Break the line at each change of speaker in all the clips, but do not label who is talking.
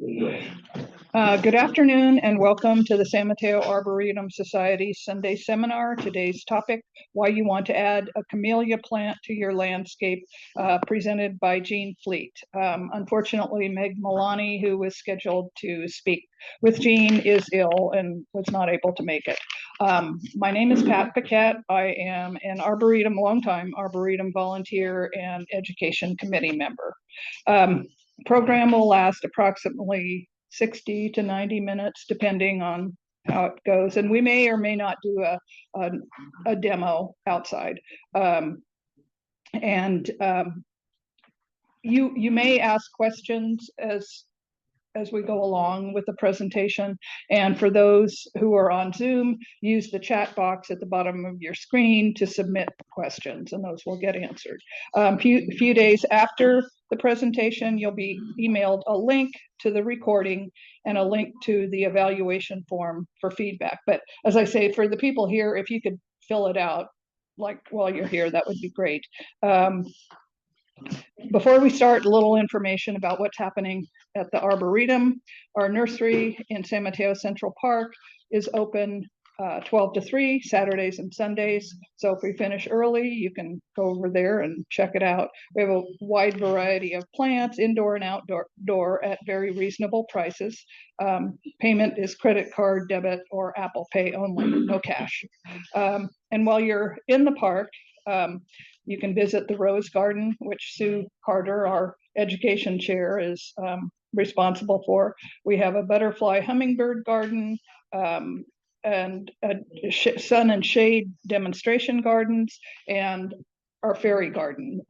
Good afternoon and welcome to the San Mateo Arboretum Society Sunday Seminar. Today's topic, why you want to add a camellia plant to your landscape, presented by Jean Fleet. Unfortunately, Meg Milani, who was scheduled to speak with Jean, is ill and was not able to make it. My name is Pat Paquette. I am an longtime Arboretum volunteer and education committee member. Program will last approximately 60 to 90 minutes, depending on how it goes. And we may or may not do a demo outside. You may ask questions as we go along with the presentation. And for those who are on Zoom, use the chat box at the bottom of your screen to submit questions, and those will get answered. Few days after the presentation, you'll be emailed a link to the recording and a link to the evaluation form for feedback. But as I say, for the people here, if you could fill it out like while you're here, that would be great. Before we start, a little information about what's happening at the Arboretum. Our nursery in San Mateo Central Park is open 12 to 3, Saturdays and Sundays. So if we finish early, you can go over there and check it out. We have a wide variety of plants, indoor and outdoor, at very reasonable prices. Payment is credit card, debit, or Apple Pay only, no cash. And while you're in the park, you can visit the Rose Garden, which Sue Carter, our education chair, is responsible for. We have a butterfly hummingbird garden, and sun and shade demonstration gardens, and our fairy garden.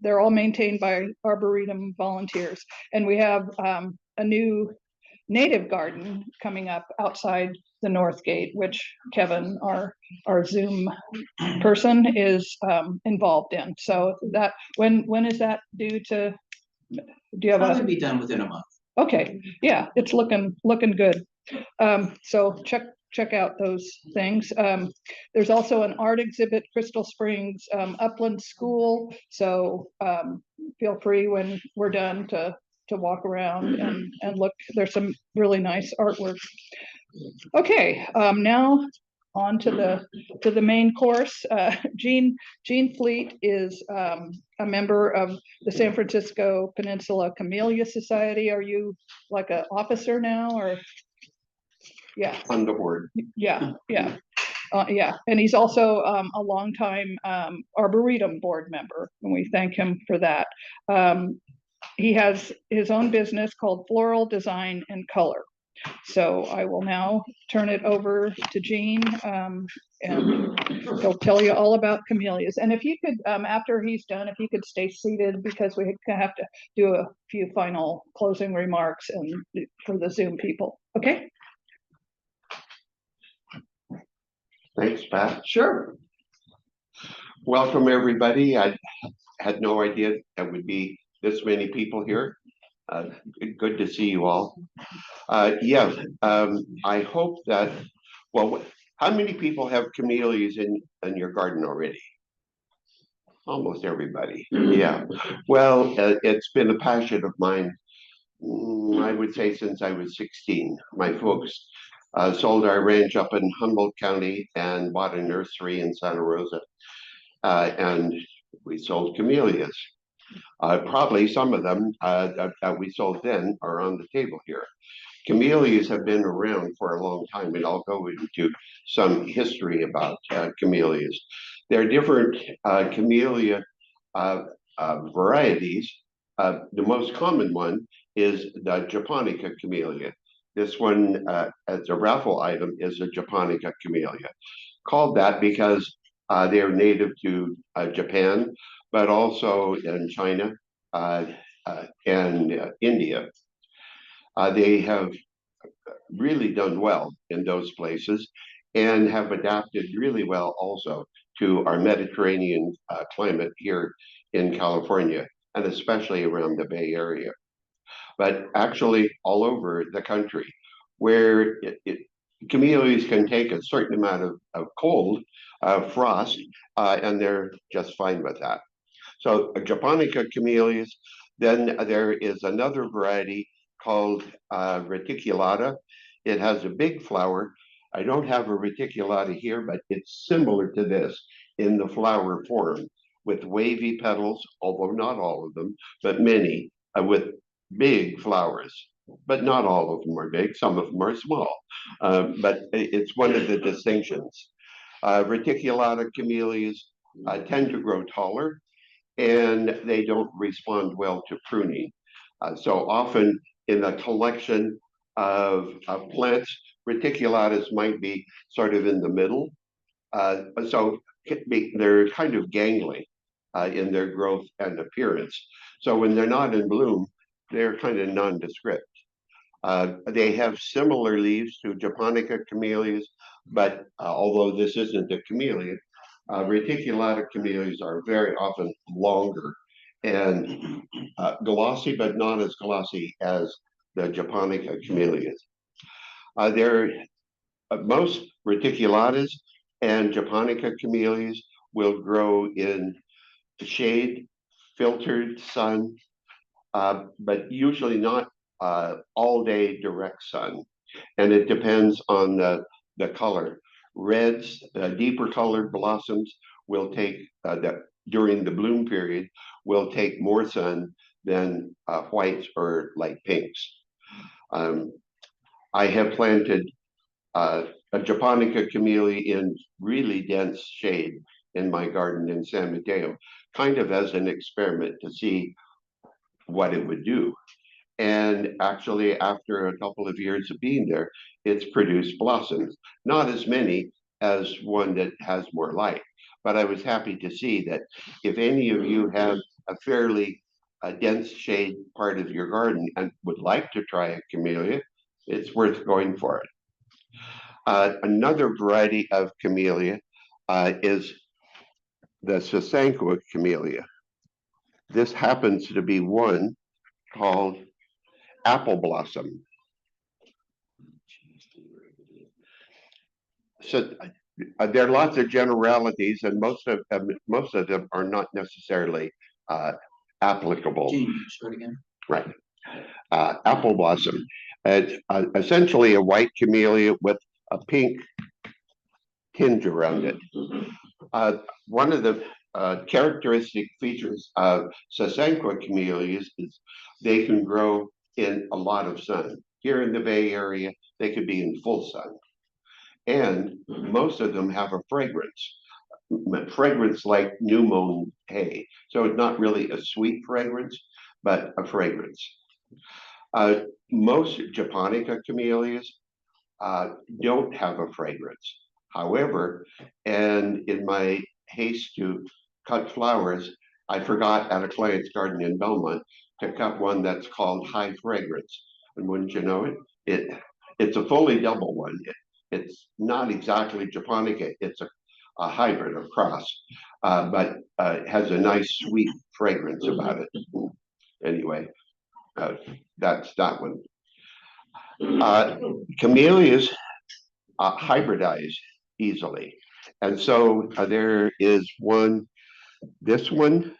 They're all maintained by Arboretum volunteers. And we have a new native garden coming up outside the North Gate, which Kevin, our Zoom person, is involved in. So that when is that due to? Do you have
Probably be done within a month.
Okay, yeah, it's looking good. So check out those things. There's also an art exhibit, Crystal Springs Upland School. So feel free when we're done to walk around and look. There's some really nice artwork. Okay, now on to the main course. Jean Fleet is a member of the San Francisco Peninsula Camellia Society. Are you like an officer now, or? Yeah.
On the board.
Yeah. And he's also a longtime Arboretum board member, and we thank him for that. He has his own business called Floral Design and Color. So I will now turn it over to Jean, and he'll tell you all about camellias. And if you could, after he's done, if you could stay seated, because we have to do a few final closing remarks and for the Zoom people. Okay.
Thanks, Pat.
Sure.
Welcome, everybody. I had no idea there would be this many people here. Good to see you all. Yes, I hope that, well, how many people have camellias in your garden already? Almost everybody, yeah. Well, it's been a passion of mine, I would say, since I was 16. My folks sold our ranch up in Humboldt County and bought a nursery in Santa Rosa, and we sold camellias. Probably some of them that we sold then are on the table here. Camellias have been around for a long time, and I'll go into some history about camellias. There are different camellia varieties. The most common one is the Japonica camellia. This one, as a raffle item, is a Japonica camellia. Called that because they are native to Japan, but also in China and India. They have really done well in those places and have adapted really well also to our Mediterranean climate here in California, and especially around the Bay Area. But actually all over the country, where camellias can take a certain amount of cold, frost, and they're just fine with that. So Japonica camellias. Then there is another variety called reticulata. It has a big flower. I don't have a reticulata here, but it's similar to this in the flower form with wavy petals, although not all of them, but many with big flowers. But not all of them are big, some of them are small. But it's one of the distinctions. Reticulata camellias tend to grow taller and they don't respond well to pruning. So often in a collection of plants, reticulatas might be sort of in the middle. So they're kind of gangly in their growth and appearance. So when they're not in bloom, they're kind of nondescript. They have similar leaves to Japonica camellias, but although this isn't a camellia, reticulata camellias are very often longer and glossy, but not as glossy as the Japonica camellias. Most reticulatas and Japonica camellias will grow in shade, filtered sun, but usually not all day direct sun. And it depends on the color. Reds, deeper colored blossoms will take, during the bloom period, will take more sun than whites or light pinks. I have planted a Japonica camellia in really dense shade in my garden in San Mateo, kind of as an experiment to see what it would do. And actually, after a couple of years of being there, it's produced blossoms. Not as many as one that has more light, but I was happy to see that if any of you have a fairly dense shade part of your garden and would like to try a camellia, it's worth going for it. Another variety of camellia is the Sasanqua camellia. This happens to be one called apple blossom. So there are lots of generalities, and most of them are not necessarily applicable.
Can you show it again?
Right. Apple blossom. It's essentially a white camellia with a pink tinge around it. One of the characteristic features of Sasanqua camellias is they can grow in a lot of sun. Here in the Bay Area, they could be in full sun. And most of them have a fragrance like new mown hay. So it's not really a sweet fragrance, but a fragrance. Most Japonica camellias don't have a fragrance. However, and in my haste to cut flowers, I forgot at a client's garden in Belmont to cut one that's called high fragrance. And wouldn't you know it, it's a fully double one. It's not exactly Japonica, it's a hybrid, a cross, but it has a nice sweet fragrance about it. Anyway, that's that one. Camellias hybridize easily. And so there is one, this one,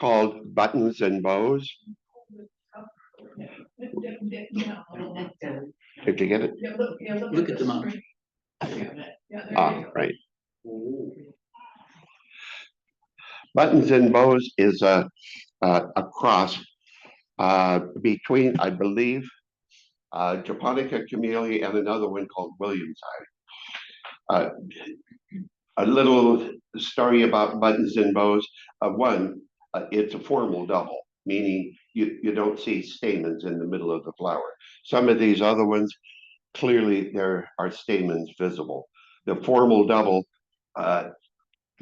called Buttons and Bows. Did you get it?
Look at the mom.
Right. Buttons and Bows is a cross between, I believe, Japonica camellia and another one called Williamside. A little story about Buttons and Bows. One, it's a formal double, meaning you don't see stamens in the middle of the flower. Some of these other ones, clearly there are stamens visible. The formal double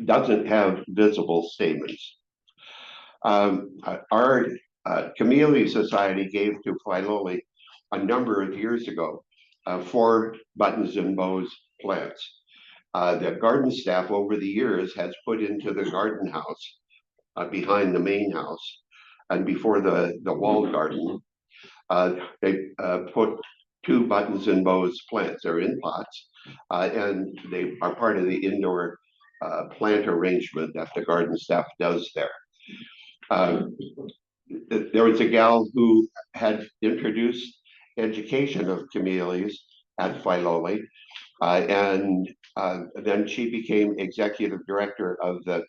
doesn't have visible stamens. Our Camellia Society gave to Philoli a number of years ago 4 Buttons and Bows plants. The garden staff over the years has put into the garden house behind the main house and before the walled garden, they put 2 Buttons and Bows plants. They're in pots and they are part of the indoor plant arrangement that the garden staff does there. There was a gal who had introduced education of camellias at Filoli, and then she became executive director of the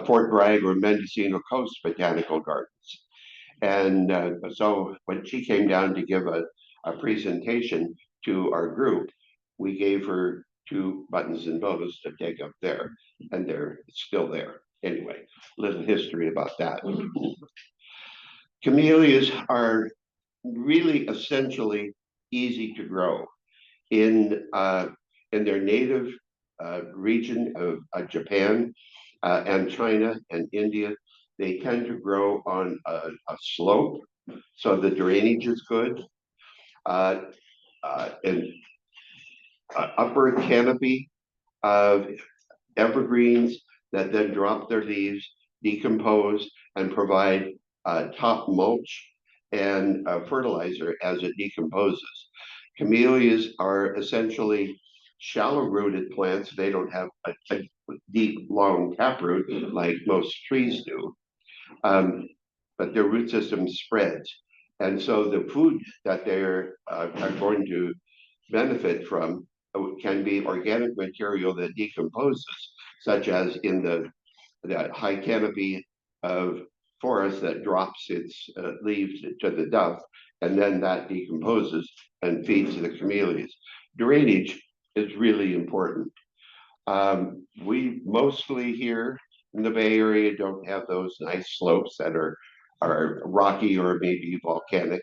Fort Bragg or Mendocino Coast Botanical Gardens. And so when she came down to give a presentation to our group, we gave her 2 buttons and bows to take up there, and they're still there. Anyway, little history about that. Camellias are really essentially easy to grow in their native region of Japan and China and India. They tend to grow on a slope, so the drainage is good. And upper canopy of evergreens that then drop their leaves, decompose, and provide top mulch and fertilizer as it decomposes. Camellias are essentially shallow-rooted plants. They don't have a deep, long taproot like most trees do, but their root system spreads. And so the food that they're are going to benefit from can be organic material that decomposes, such as in that high canopy of forest that drops its leaves to the dust, and then that decomposes and feeds the camellias. Drainage is really important. We mostly here in the Bay Area don't have those nice slopes that are rocky or maybe volcanic.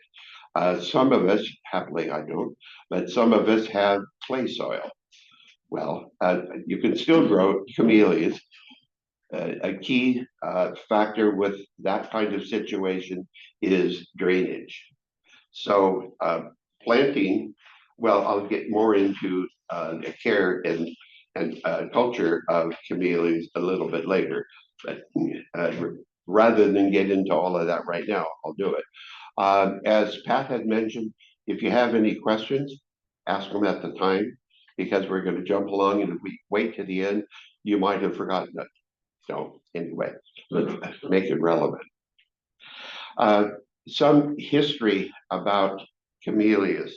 Some of us, happily I don't, but some of us have clay soil. Well, you can still grow camellias. A key factor with that kind of situation is drainage. So planting, well, I'll get more into the care and culture of camellias a little bit later, but rather than get into all of that right now, I'll do it. As Pat had mentioned, if you have any questions, ask them at the time, because we're going to jump along, and if we wait to the end, you might have forgotten it. So anyway, let's make it relevant. Some history about camellias.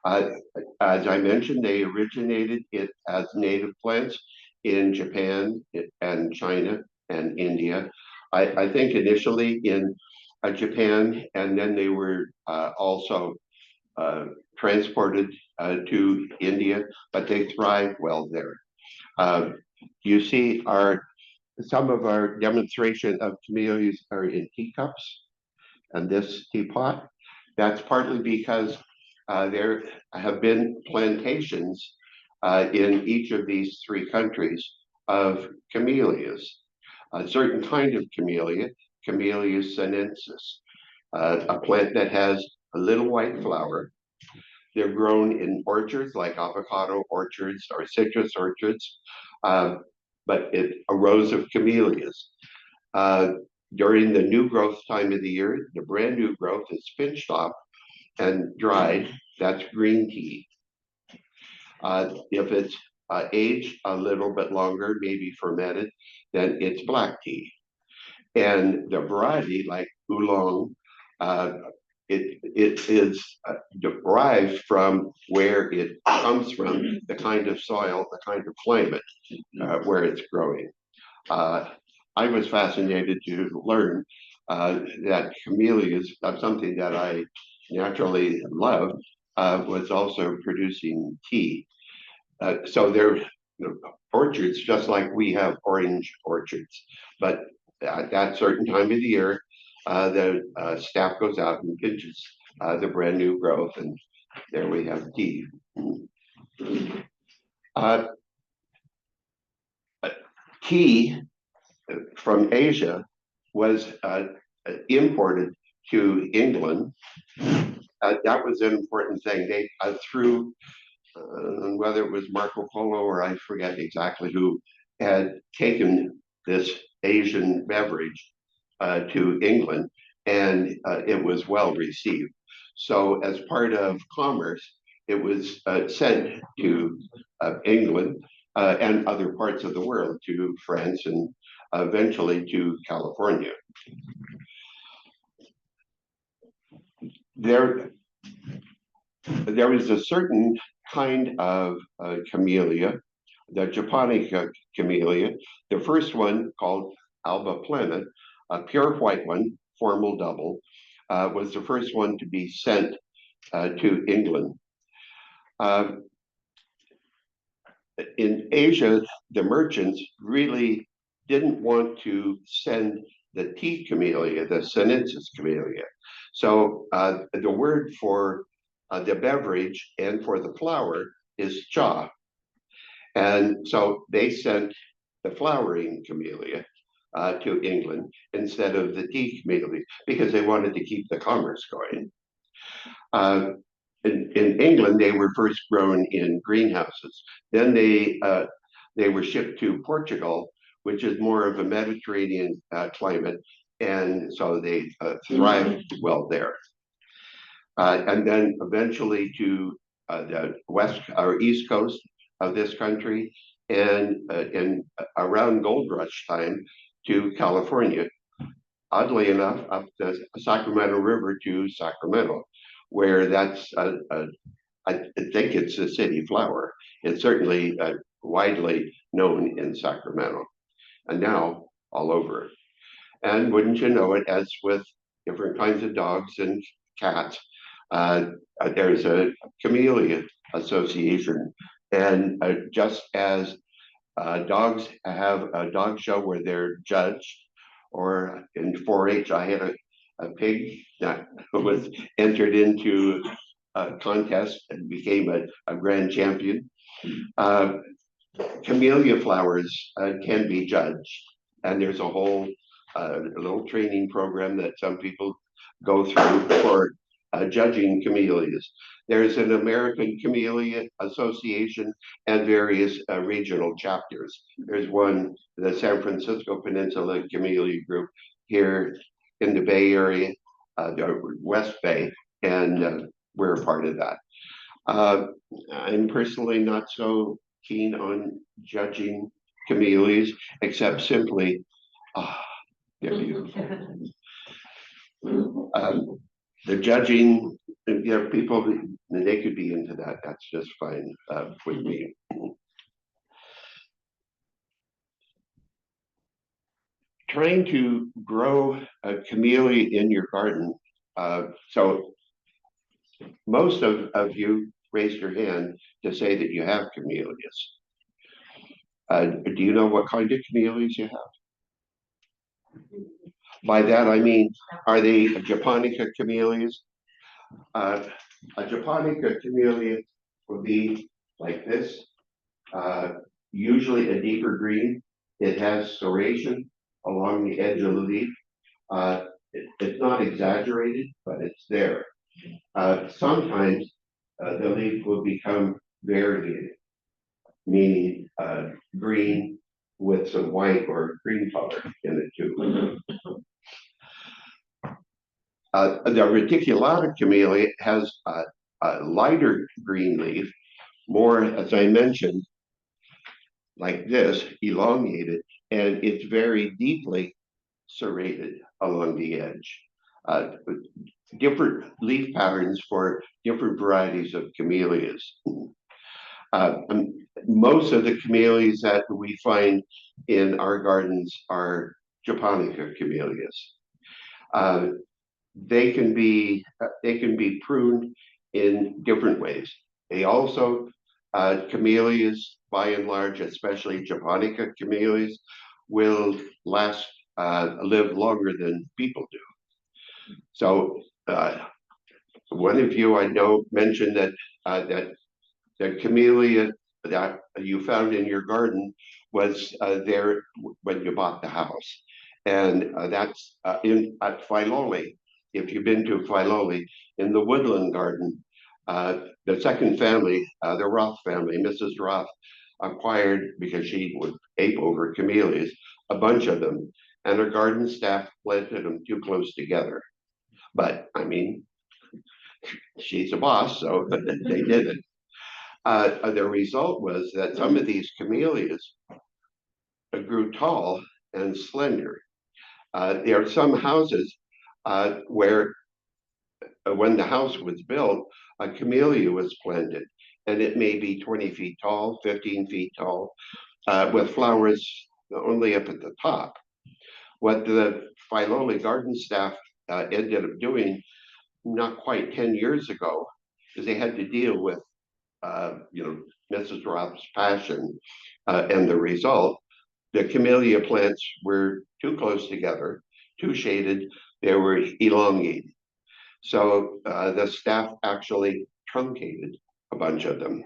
As I mentioned, they originated it as native plants in Japan and China and India. I think initially in Japan, and then they were also transported to India, but they thrive well there. You see some of our demonstration of camellias are in teacups and this teapot. That's partly because there have been plantations in each of these 3 countries of camellias. A certain kind of camellia, Camellia sinensis, a plant that has a little white flower. They're grown in orchards like avocado orchards or citrus orchards, but a rows of camellias. During the new growth time of the year, the brand new growth is pinched off and dried. That's green tea. If it's aged a little bit longer, maybe fermented, then it's black tea. And the variety, like oolong, it is derived from where it comes from, the kind of soil, the kind of climate where it's growing. I was fascinated to learn that camellias, something that I naturally love, was also producing tea. So they're orchards, just like we have orange orchards. But at that certain time of the year, the staff goes out and pinches the brand new growth, and there we have tea. Tea from Asia was imported to England. That was an important thing. They through whether it was Marco Polo or I forget exactly who had taken this Asian beverage to England, and it was well received. So as part of commerce, it was sent to England and other parts of the world, to France and eventually to California. There is a certain kind of camellia, the Japonica camellia. The first one, called Alba plena, a pure white one, formal double, was the first one to be sent to England. In Asia, the merchants really didn't want to send the tea camellia, the sinensis camellia. So the word for the beverage and for the flower is cha. And so they sent the flowering camellia to England instead of the tea camellia because they wanted to keep the commerce going. In England, they were first grown in greenhouses. Then they were shipped to Portugal, which is more of a Mediterranean climate, and so they thrived well there. And then eventually to the west or east coast of this country, and in around gold rush time to California. Oddly enough, up the Sacramento River to Sacramento, where that's I think it's a city flower. It's certainly widely known in Sacramento, and now all over. And wouldn't you know it, as with different kinds of dogs and cats, there's a Camellia Association. And just as dogs have a dog show where they're judged, or in 4-H, I had a pig that was entered into a contest and became a grand champion. Camellia flowers can be judged, and there's a whole little training program that some people go through for judging camellias. There's an American Camellia Association and various regional chapters. There's one, the San Francisco Peninsula Camellia Group here in the Bay Area, the West Bay, and we're a part of that. I'm personally not so keen on judging camellias, except simply, they're beautiful. The judging, people, they could be into that. That's just fine with me. Trying to grow a camellia in your garden. So most of you raised your hand to say that you have camellias. Do you know what kind of camellias you have? By that I mean, are they Japonica camellias? A Japonica camellia would be like this, usually a deeper green. It has serration along the edge of the leaf. It's not exaggerated, but it's there. Sometimes the leaf will become variegated, meaning green with some white or green color in it too. The reticulata camellia has a lighter green leaf, more, as I mentioned, like this, elongated, and it's very deeply serrated along the edge. Different leaf patterns for different varieties of camellias. Most of the camellias that we find in our gardens are Japonica camellias. They can be pruned in different ways. They also, camellias, by and large, especially Japonica camellias, will live longer than people do. So one of you I know mentioned that that the camellia that you found in your garden was there when you bought the house, and that's at Filoli. If you've been to Filoli, in the woodland garden, the second family, the Roth family, Mrs. Roth, acquired, because she would ape over camellias, a bunch of them, and her garden staff planted them too close together. But I mean, she's a boss, so they did it. The result was that some of these camellias grew tall and slender. There are some houses where when the house was built, a camellia was planted, and it may be 20 feet tall, 15 feet tall, with flowers only up at the top. What the Filoli garden staff ended up doing not quite 10 years ago is they had to deal with, Mrs. Roth's passion, and the result, the camellia plants were too close together, too shaded, they were elongated. So the staff actually truncated a bunch of them.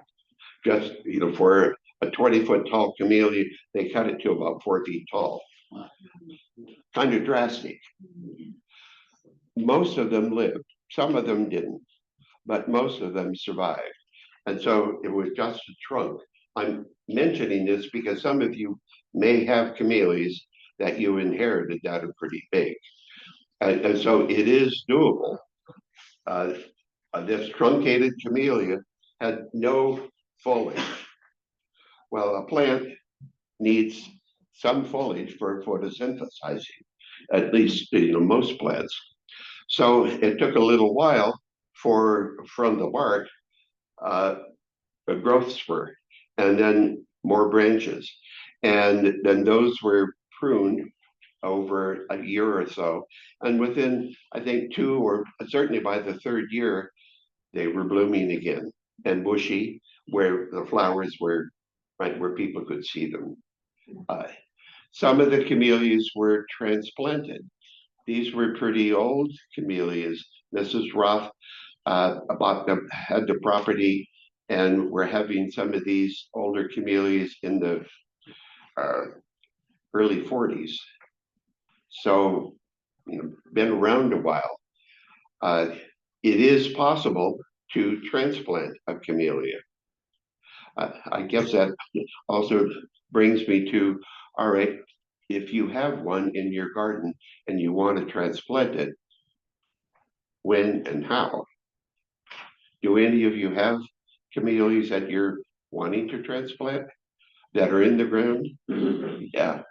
Just, for a 20-foot tall camellia, they cut it to about 4 feet tall. Kind of drastic. Most of them lived, some of them didn't, but most of them survived. And so it was just a trunk. I'm mentioning this because some of you may have camellias that you inherited that are pretty big. And so it is doable. This truncated camellia had no foliage. Well, a plant needs some foliage for photosynthesizing, at least most plants. So it took a little while from the bark a growth spurt, and then more branches, and then those were pruned over a year or so, and within, I think, 2 or certainly by the 3rd year, they were blooming again and bushy, where the flowers were right where people could see them. Some of the camellias were transplanted. These were pretty old camellias. Mrs. Roth had the property, and we're having some of these older camellias in the early 40s. So, been around a while. It is possible to transplant a camellia. I guess that also brings me to, all right, if you have one in your garden and you want to transplant it, when and how? Do any of you have camellias that you're wanting to transplant that are in the ground? Yeah.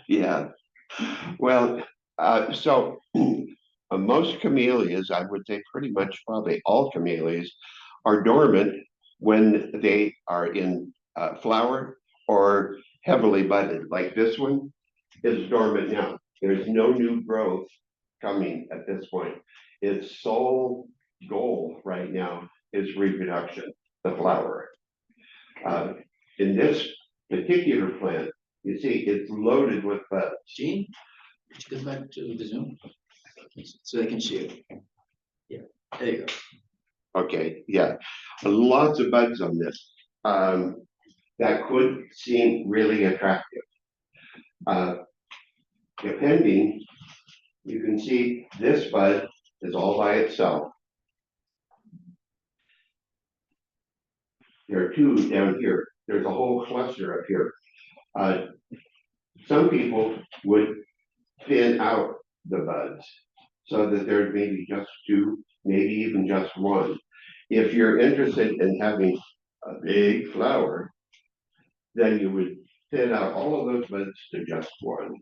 Yeah. Well, so most camellias, I would say pretty much probably all camellias, are dormant when they are in flower or heavily budded. Like this one is dormant now. There's no new growth coming at this point. Its sole goal right now is reproduction, the flower. In this particular plant, you see it's loaded with buds.
Gene, would you go back to the Zoom so they can see it? Yeah, there you go.
Okay, yeah, lots of buds on this. That could seem really attractive. Depending, you can see this bud is all by itself. There are 2 down here. There's a whole cluster up here. Some people would thin out the buds so that there's maybe just 2, maybe even just 1. If you're interested in having a big flower, then you would thin out all of those buds to just 1.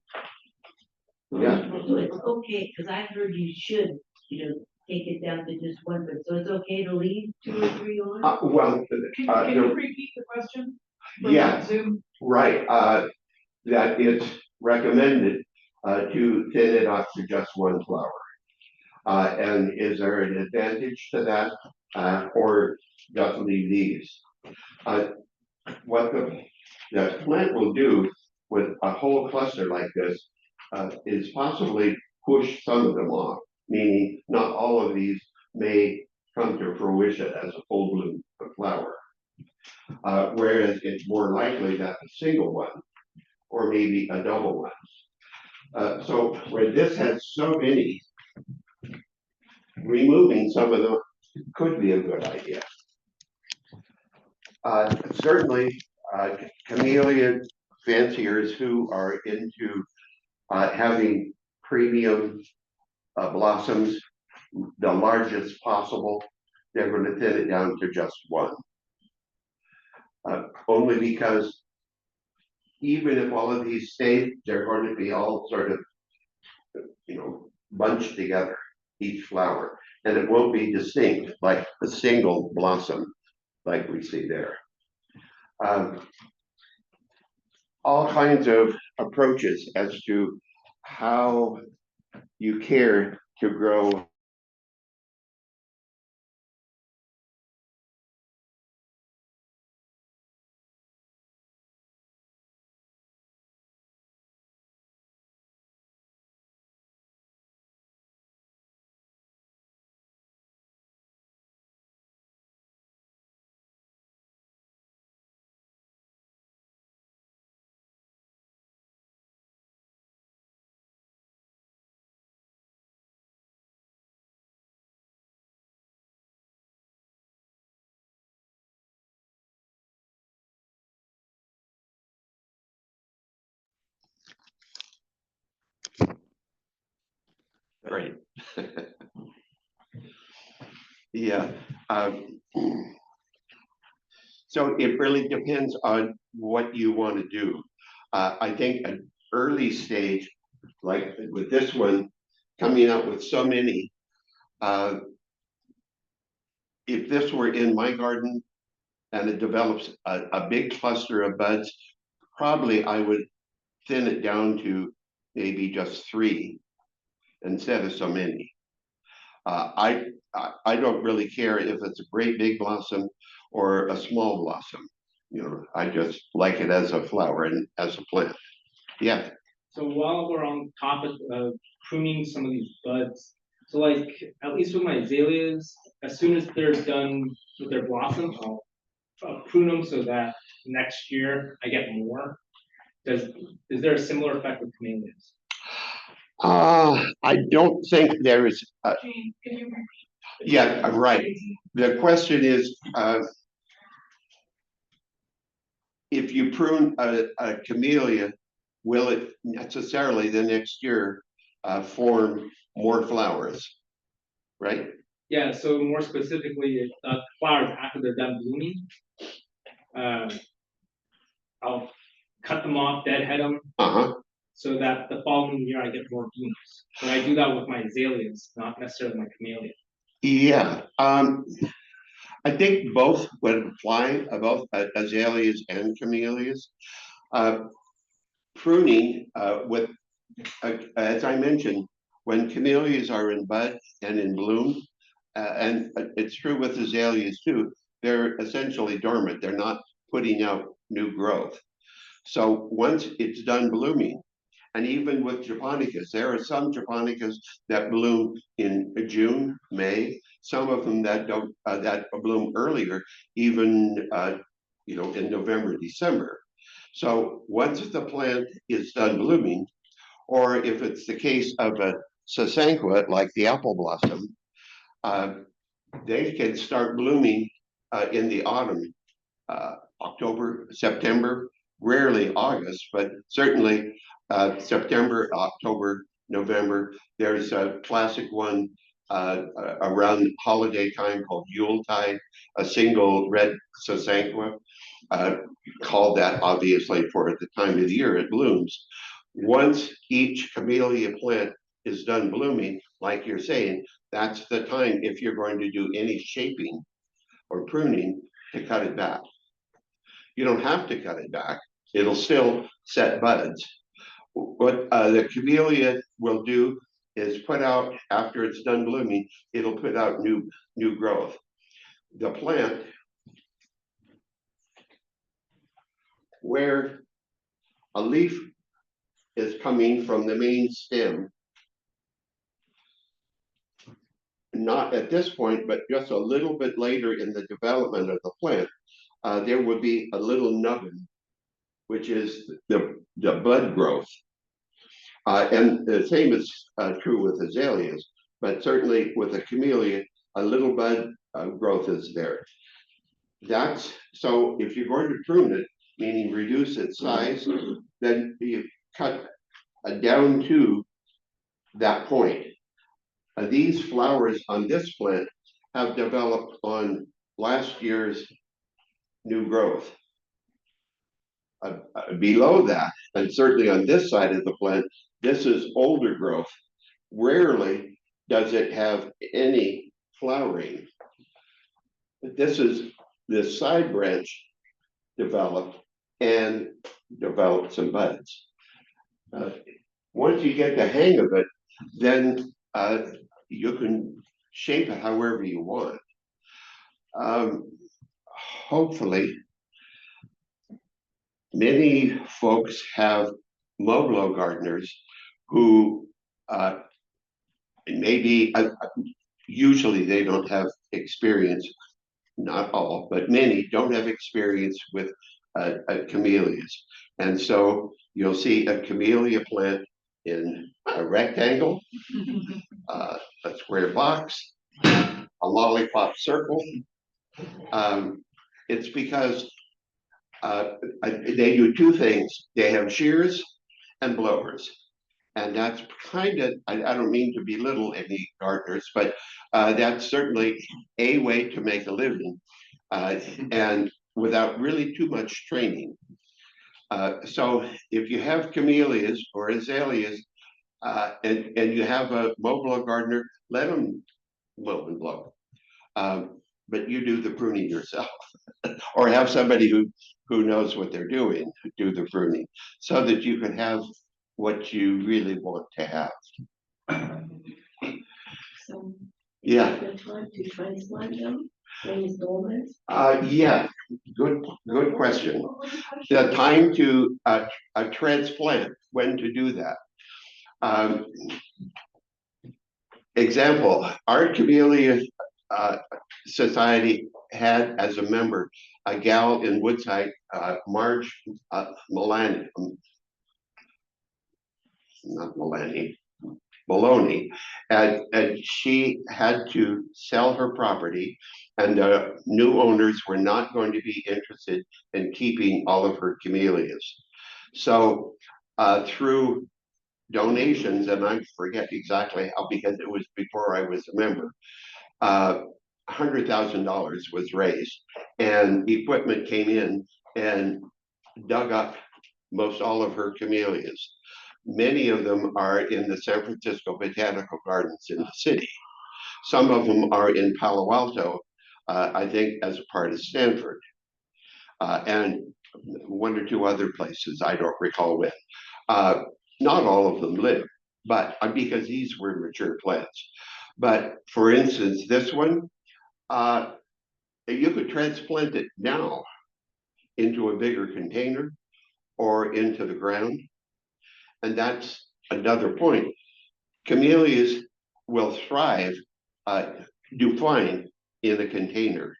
Yeah.
So it's okay, because I heard you should, take it down to just 1, but so it's okay to leave 2 or 3 on?
Well,
Can you repeat the question? for
yeah,
Zoom?
right. That it's recommended to thin it off to just 1 flower. And is there an advantage to that, or just leave these? What the plant will do with a whole cluster like this is possibly push some of them off, meaning not all of these may come to fruition as a full bloom flower. Whereas it's more likely that a single one or maybe a double one. So where this has so many, removing some of them could be a good idea. Certainly, camellia fanciers who are into having premium blossoms, the largest possible, they're going to thin it down to just 1. Only because even if all of these stay, they're going to be all sort of, bunched together, each flower, and it won't be distinct like a single blossom like we see there. Um, all kinds of approaches as to how you care to grow right. Yeah. So it really depends on what you want to do. I think an early stage, like with this one, coming out with so many, uh, if this were in my garden and it develops a big cluster of buds, probably I would thin it down to maybe just 3 instead of so many. I don't really care if it's a great big blossom or a small blossom. I just like it as a flower and as a plant. Yeah.
So while we're on topic of pruning some of these buds, so like at least with my azaleas, as soon as they're done with their blossom, I'll prune them so that next year I get more. Is there a similar effect with camellias?
I don't think there is. Yeah, right. The question is, if you prune a camellia, will it necessarily the next year form more flowers, right?
Yeah, so more specifically, flowers after they're done blooming, I'll cut them off, deadhead them,
Uh-huh.
so that the following year I get more blooms. But I do that with my azaleas, not necessarily my camellia.
Yeah. I think both would apply, both azaleas and camellias. Pruning with, as I mentioned, when camellias are in bud and in bloom, and it's true with azaleas too, they're essentially dormant. They're not putting out new growth. So once it's done blooming, and even with japonicas, there are some japonicas that bloom in June, May. Some of them that don't that bloom earlier, even in November, December. So once the plant is done blooming, or if it's the case of a sasanqua, like the apple blossom, uh, they can start blooming in the autumn, October, September, rarely August, but certainly September, October, November. There's a classic one around holiday time called Yuletide, a single red sasanqua, called that obviously for the time of the year it blooms. Once each camellia plant is done blooming, like you're saying, that's the time if you're going to do any shaping or pruning to cut it back. You don't have to cut it back. It'll still set buds. What the camellia will do is put out, after it's done blooming, it'll put out new growth. The plant, where a leaf is coming from the main stem, not at this point, but just a little bit later in the development of the plant, there would be a little nubbin, which is the bud growth. And the same is true with azaleas, but certainly with a camellia, a little bud growth is there. That's so if you're going to prune it, meaning reduce its size, then you cut down to that point. These flowers on this plant have developed on last year's new growth. below that, and certainly on this side of the plant, this is older growth. Rarely does it have any flowering. This side branch developed and developed some buds. Once you get the hang of it, then you can shape it however you want. Hopefully, many folks have mobile gardeners who maybe usually they don't have experience, not all, but many don't have experience with camellias. And so you'll see a camellia plant in a rectangle, a square box, a lollipop circle. It's because they do two things. They have shears and blowers. And that's kind of, I don't mean to belittle any gardeners, but that's certainly a way to make a living and without really too much training. So if you have camellias or azaleas and you have a mobile gardener, let them mow and blow. But you do the pruning yourself or have somebody who knows what they're doing do the pruning so that you can have what you really want to have.
So,
Yeah.
the time to transplant them, when it's dormant.
Yeah, good question. The time to transplant, when to do that. Example, our Camellia Society had as a member a gal in Woodside, Marge Maloney, not Maloney, Maloney, and she had to sell her property, and new owners were not going to be interested in keeping all of her camellias. So through donations, and I forget exactly how because it was before I was a member, $100,000 was raised, and equipment came in and dug up most all of her camellias. Many of them are in the San Francisco Botanical Gardens in the city. Some of them are in Palo Alto, I think as a part of Stanford, and one or two other places, I don't recall when. Not all of them live, but because these were mature plants. But for instance, this one, you could transplant it now into a bigger container or into the ground. And that's another point. Camellias will thrive, do fine in a container.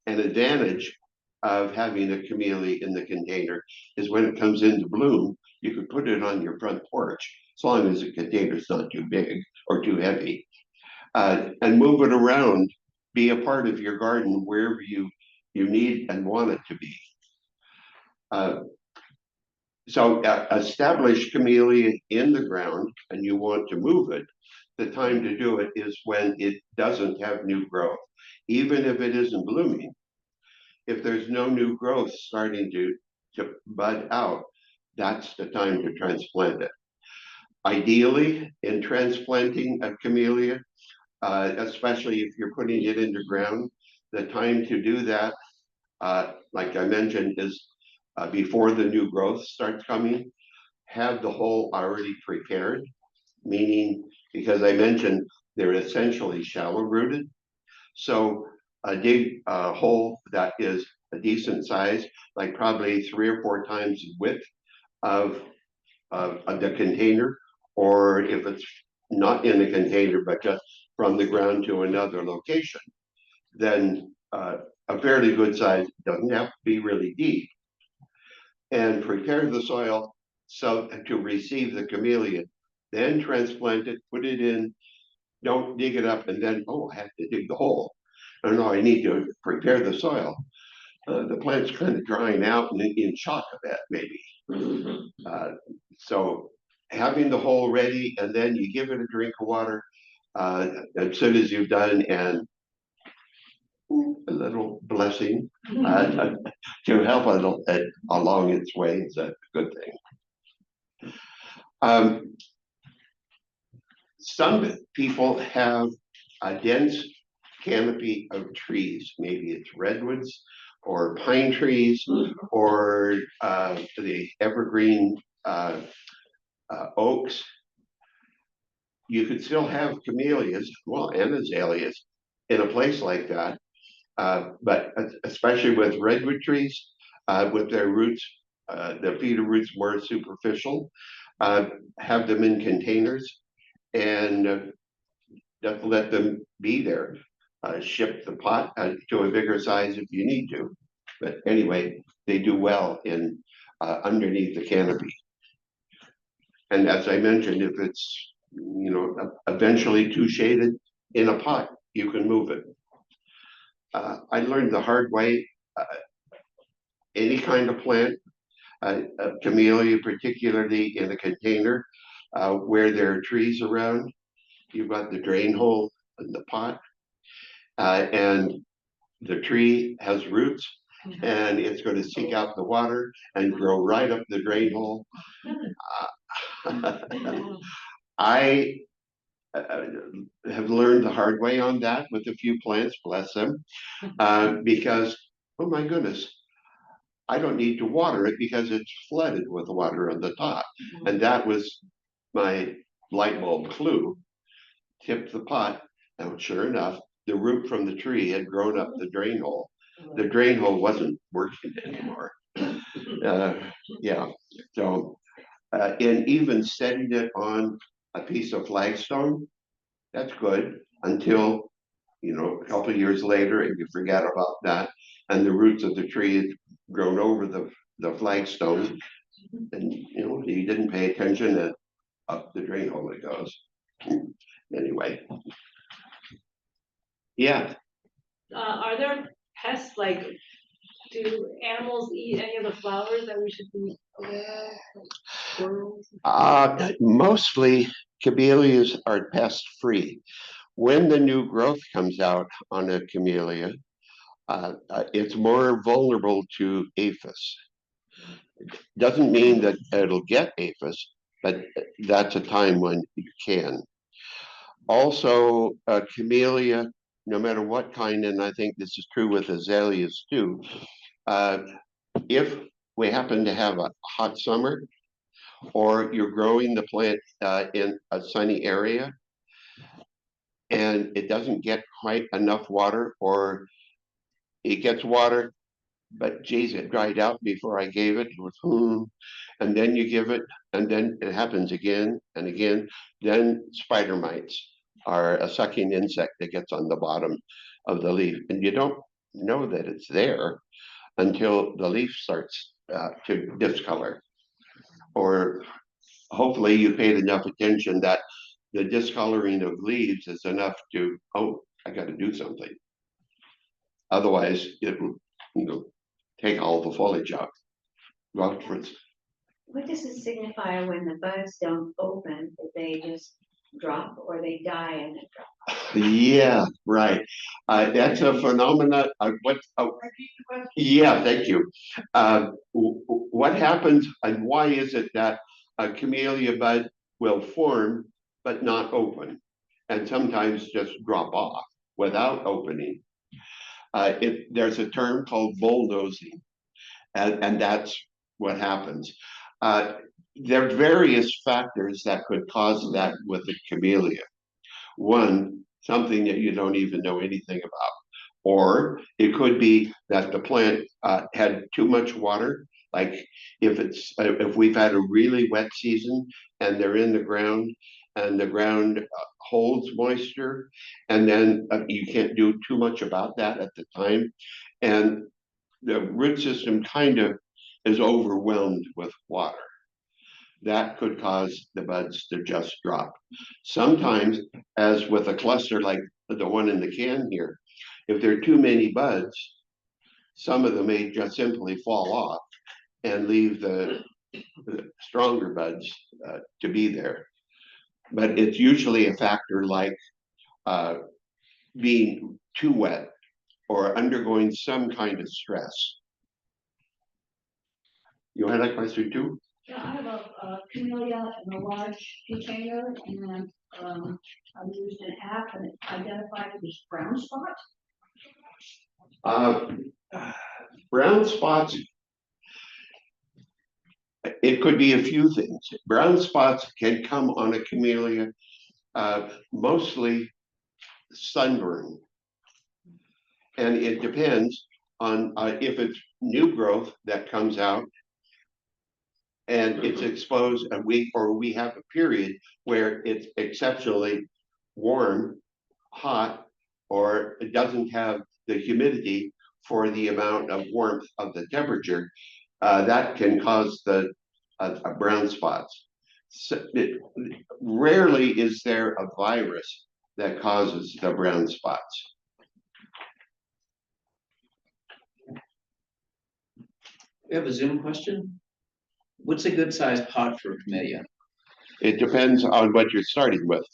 An advantage of having a camellia in the container is when it comes into bloom, you could put it on your front porch, as long as the container's not too big or too heavy, and move it around, be a part of your garden wherever you need and want it to be. So establish camellia in the ground and you want to move it, the time to do it is when it doesn't have new growth, even if it isn't blooming. If there's no new growth starting to bud out, that's the time to transplant it. Ideally, in transplanting a camellia, especially if you're putting it in the ground, the time to do that, like I mentioned, is before the new growth starts coming. Have the hole already prepared, meaning, because I mentioned they're essentially shallow rooted. So dig a hole that is a decent size, like probably 3 or 4 times the width of the container, or if it's not in the container, but just from the ground to another location, then a fairly good size, doesn't have to be really deep. And prepare the soil so to receive the camellia, then transplant it, put it in, don't dig it up and then, oh, I have to dig the hole. No, I need to prepare the soil. The plant's kind of drying out and in shock of that, maybe. So having the hole ready and then you give it a drink of water as soon as you've done, and a little blessing to help it along its way is a good thing. Some people have a dense canopy of trees. Maybe it's redwoods or pine trees or the evergreen oaks. You could still have camellias, well, and azaleas in a place like that. But especially with redwood trees, with their roots, their feeder roots more superficial, have them in containers and just let them be there. Ship the pot to a bigger size if you need to. But anyway, they do well in underneath the canopy. And as I mentioned, if it's eventually too shaded in a pot, you can move it. I learned the hard way. Any kind of plant, camellia particularly in a container where there are trees around, you've got the drain hole in the pot, and the tree has roots, and it's going to seek out the water and grow right up the drain hole. I have learned the hard way on that with a few plants, bless them, because, oh my goodness, I don't need to water it because it's flooded with water on the top. And that was my light bulb clue. Tipped the pot, and sure enough, the root from the tree had grown up the drain hole. The drain hole wasn't working anymore. Yeah, so, and even setting it on a piece of flagstone, that's good until, a couple of years later and you forget about that. And the roots of the tree had grown over the flagstone and, you didn't pay attention and up the drain hole it goes. Anyway. Yeah.
Are there pests, like, do animals eat any of the flowers that we should be aware of? Like squirrels?
Mostly camellias are pest free. When the new growth comes out on a camellia, it's more vulnerable to aphis. Doesn't mean that it'll get aphis, but that's a time when you can. Also, camellia, no matter what kind, and I think this is true with azaleas too, if we happen to have a hot summer or you're growing the plant in a sunny area and it doesn't get quite enough water, or it gets water, but geez, it dried out before I gave it. It was, and then you give it, and then it happens again and again. Then spider mites are a sucking insect that gets on the bottom of the leaf, and you don't know that it's there until the leaf starts to discolor. Or hopefully you paid enough attention that the discoloring of leaves is enough to, oh, I got to do something. Otherwise, it will, take all the foliage out.
What does it signify when the buds don't open, that they just drop or they die and then drop?
Yeah, right. That's a phenomena. Yeah, thank you. What happens and why is it that a camellia bud will form but not open, and sometimes just drop off without opening? There's a term called bulldozing, and that's what happens. There are various factors that could cause that with the camellia. One, something that you don't even know anything about. Or it could be that the plant had too much water. Like if we've had a really wet season and they're in the ground and the ground holds moisture, and then you can't do too much about that at the time. And the root system kind of is overwhelmed with water. That could cause the buds to just drop. Sometimes, as with a cluster like the one in the can here, if there are too many buds, some of them may just simply fall off and leave the stronger buds to be there. But it's usually a factor like being too wet or undergoing some kind of stress. You had a question too?
Yeah, I have a camellia in a large container, and I used an app and it identified it as brown spot.
Brown spots, it could be a few things. Brown spots can come on a camellia, mostly sunburn. And it depends on if it's new growth that comes out and it's exposed a week, or we have a period where it's exceptionally warm, hot, or it doesn't have the humidity for the amount of warmth of the temperature, that can cause the brown spots. So rarely is there a virus that causes the brown spots.
We have a Zoom question. What's a good sized pot for a camellia?
It depends on what you're starting with.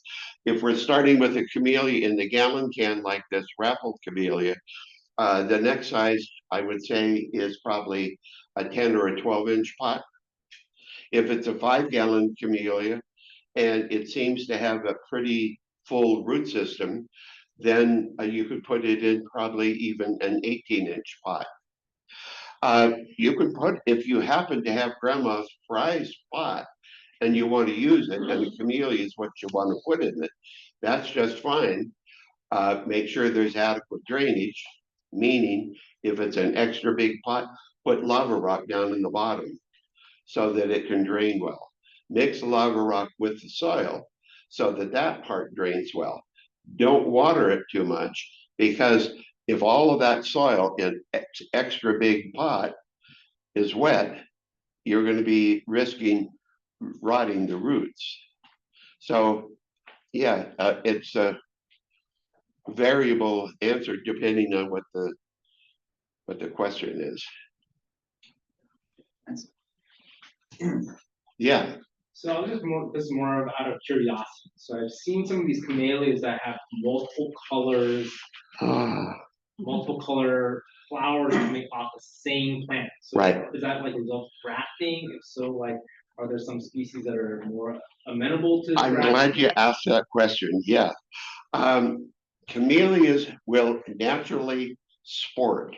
If we're starting with a camellia in the gallon can like this raffled camellia, the next size I would say is probably a 10 or a 12-inch pot. If it's a 5-gallon camellia and it seems to have a pretty full root system, then you could put it in probably even an 18-inch pot. You can put, if you happen to have grandma's prize pot and you want to use it, and the camellia is what you want to put in it, that's just fine. Make sure there's adequate drainage, meaning if it's an extra big pot, put lava rock down in the bottom so that it can drain well. Mix lava rock with the soil so that that part drains well. Don't water it too much, because if all of that soil in extra big pot is wet, you're going to be risking rotting the roots. So yeah, it's a variable answer depending on what the question is. Yeah.
So I was just this is more of out of curiosity. So I've seen some of these camellias that have multiple colors, multiple color flowers coming off the same plant. So
Right.
is that like a result of grafting? If so, like, are there some species that are more amenable to
I'm
grafting?
glad you asked that question. Yeah. Camellias will naturally sport,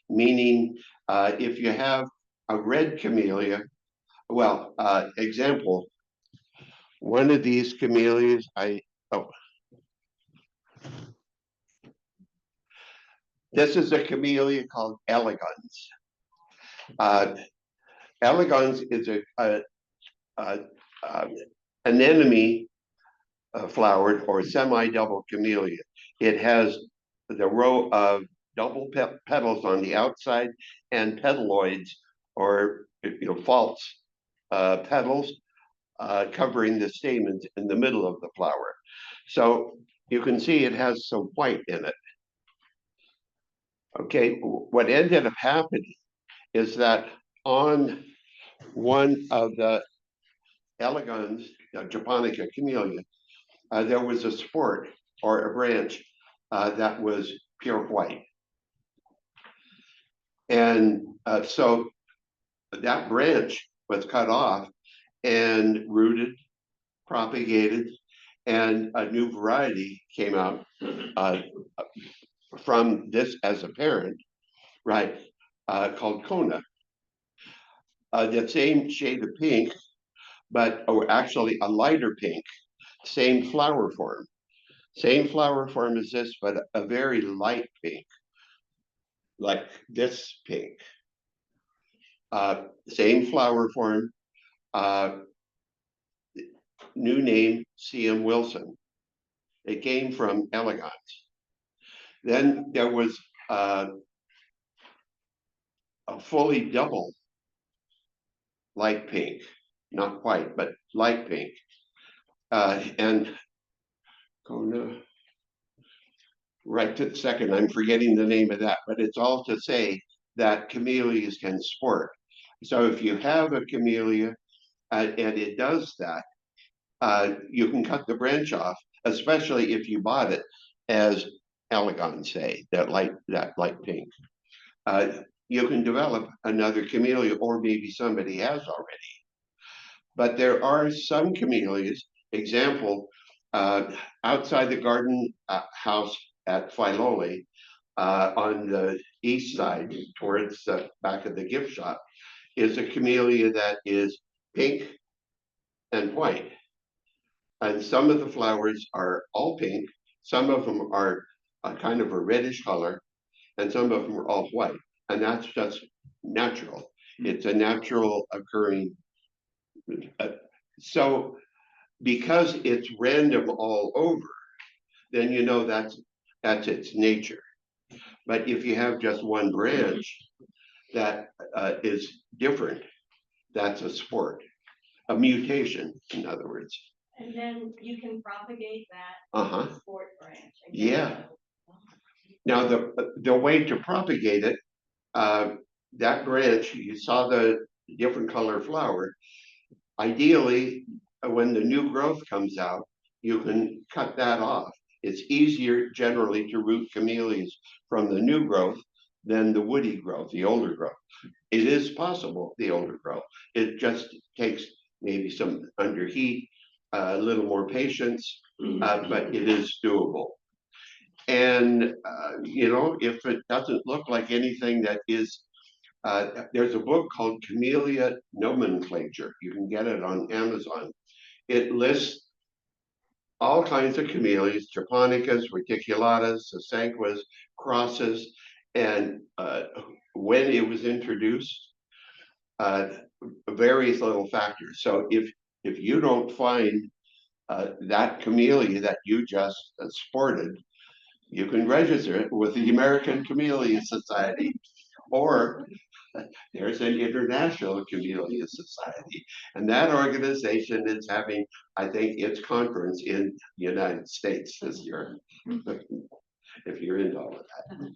meaning if you have a red camellia, well, example, one of these camellias, this is a camellia called elegans. Elegans is an anemone flowered or semi-double camellia. It has the row of double petals on the outside and petaloids, or false petals covering the stamens in the middle of the flower. So you can see it has some white in it. Okay, what ended up happening is that on one of the elegans, japonica camellia, there was a sport or a branch that was pure white. And so that branch was cut off and rooted, propagated, and a new variety came out from this as a parent, right, called Kona. The same shade of pink, but actually a lighter pink, same flower form. Same flower form as this, but a very light pink, like this pink. Same flower form, new name, C.M. Wilson. It came from elegans. Then there was a fully double light pink, not white, but light pink. And Kona, right to the second, I'm forgetting the name of that, but it's all to say that camellias can sport. So if you have a camellia and it does that, you can cut the branch off, especially if you bought it as elegans, say, that light pink. You can develop another camellia, or maybe somebody has already. But there are some camellias, example, outside the garden house at Filoli, on the east side towards the back of the gift shop, is a camellia that is pink and white. And some of the flowers are all pink, some of them are a kind of a reddish color, and some of them are all white. And that's just natural. It's a natural occurring. So because it's random all over, then you know that's its nature. But if you have just one branch that is different, that's a sport, a mutation, in other words.
And then you can propagate that sport branch. I guess.
Yeah. Now the way to propagate it, that branch, you saw the different color flower. Ideally, when the new growth comes out, you can cut that off. It's easier generally to root camellias from the new growth than the woody growth, the older growth. It is possible, the older growth. It just takes maybe some under heat, a little more patience, but it is doable. And, if it doesn't look like anything that is, there's a book called Camellia Nomenclature. You can get it on Amazon. It lists all kinds of camellias, japonicas, reticulatas, sasanquas, crosses, and when it was introduced, various little factors. So if you don't find that camellia that you just sported, you can register it with the American Camellia Society, or there's an International Camellia Society, and that organization is having, I think, its conference in the United States this year. If you're into all of that.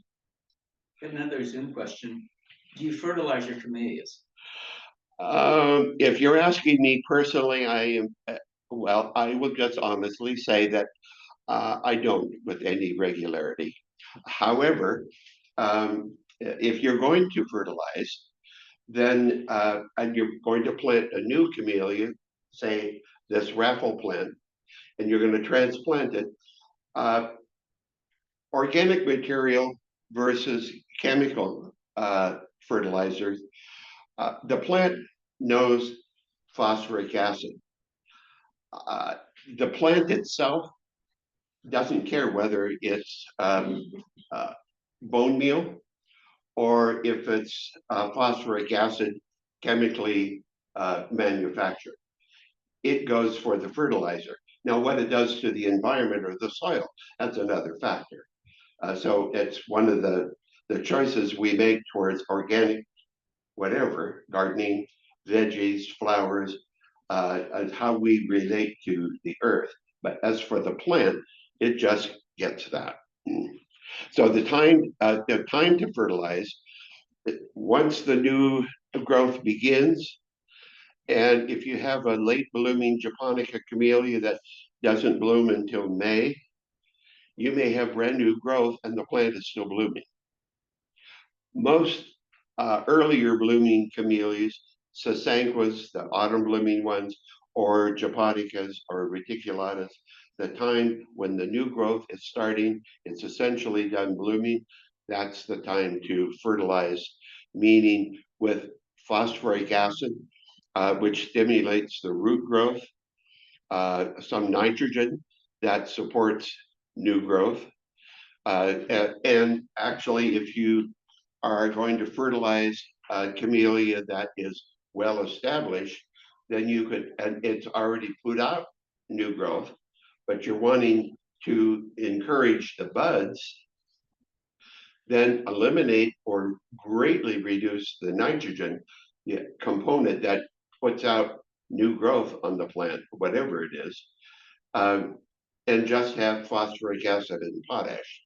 Got another Zoom question. Do you fertilize your camellias?
If you're asking me personally, I am. Well, I will just honestly say that I don't with any regularity. However, if you're going to fertilize, then and you're going to plant a new camellia, say this raffle plant, and you're going to transplant it, organic material versus chemical fertilizers, the plant knows phosphoric acid. The plant itself doesn't care whether it's bone meal or if it's phosphoric acid chemically manufactured. It goes for the fertilizer. Now, what it does to the environment or the soil, that's another factor. So it's one of the choices we make towards organic, whatever, gardening, veggies, flowers, and how we relate to the earth. But as for the plant, it just gets that. So the time to fertilize, once the new growth begins, and if you have a late blooming japonica camellia that doesn't bloom until May, you may have brand new growth and the plant is still blooming. Most earlier blooming camellias, sasanquas, the autumn blooming ones, or japonicas or reticulatas, the time when the new growth is starting, it's essentially done blooming, that's the time to fertilize, meaning with phosphoric acid, which stimulates the root growth, some nitrogen that supports new growth. And actually, if you are going to fertilize a camellia that is well established, then you could, and it's already put out new growth, but you're wanting to encourage the buds, then eliminate or greatly reduce the nitrogen component that puts out new growth on the plant, whatever it is, and just have phosphoric acid and potash.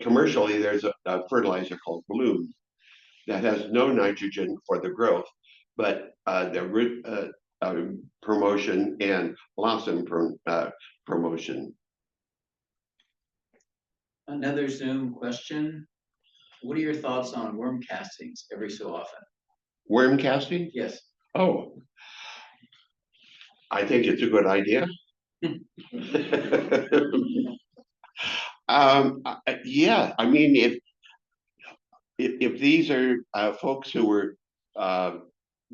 Commercially, there's a fertilizer called Bloom that has no nitrogen for the growth, but the root promotion and blossom promotion.
Another Zoom question. What are your thoughts on worm castings every so often?
Worm casting?
Yes.
Oh, I think it's a good idea. Yeah, I mean, if these are folks who were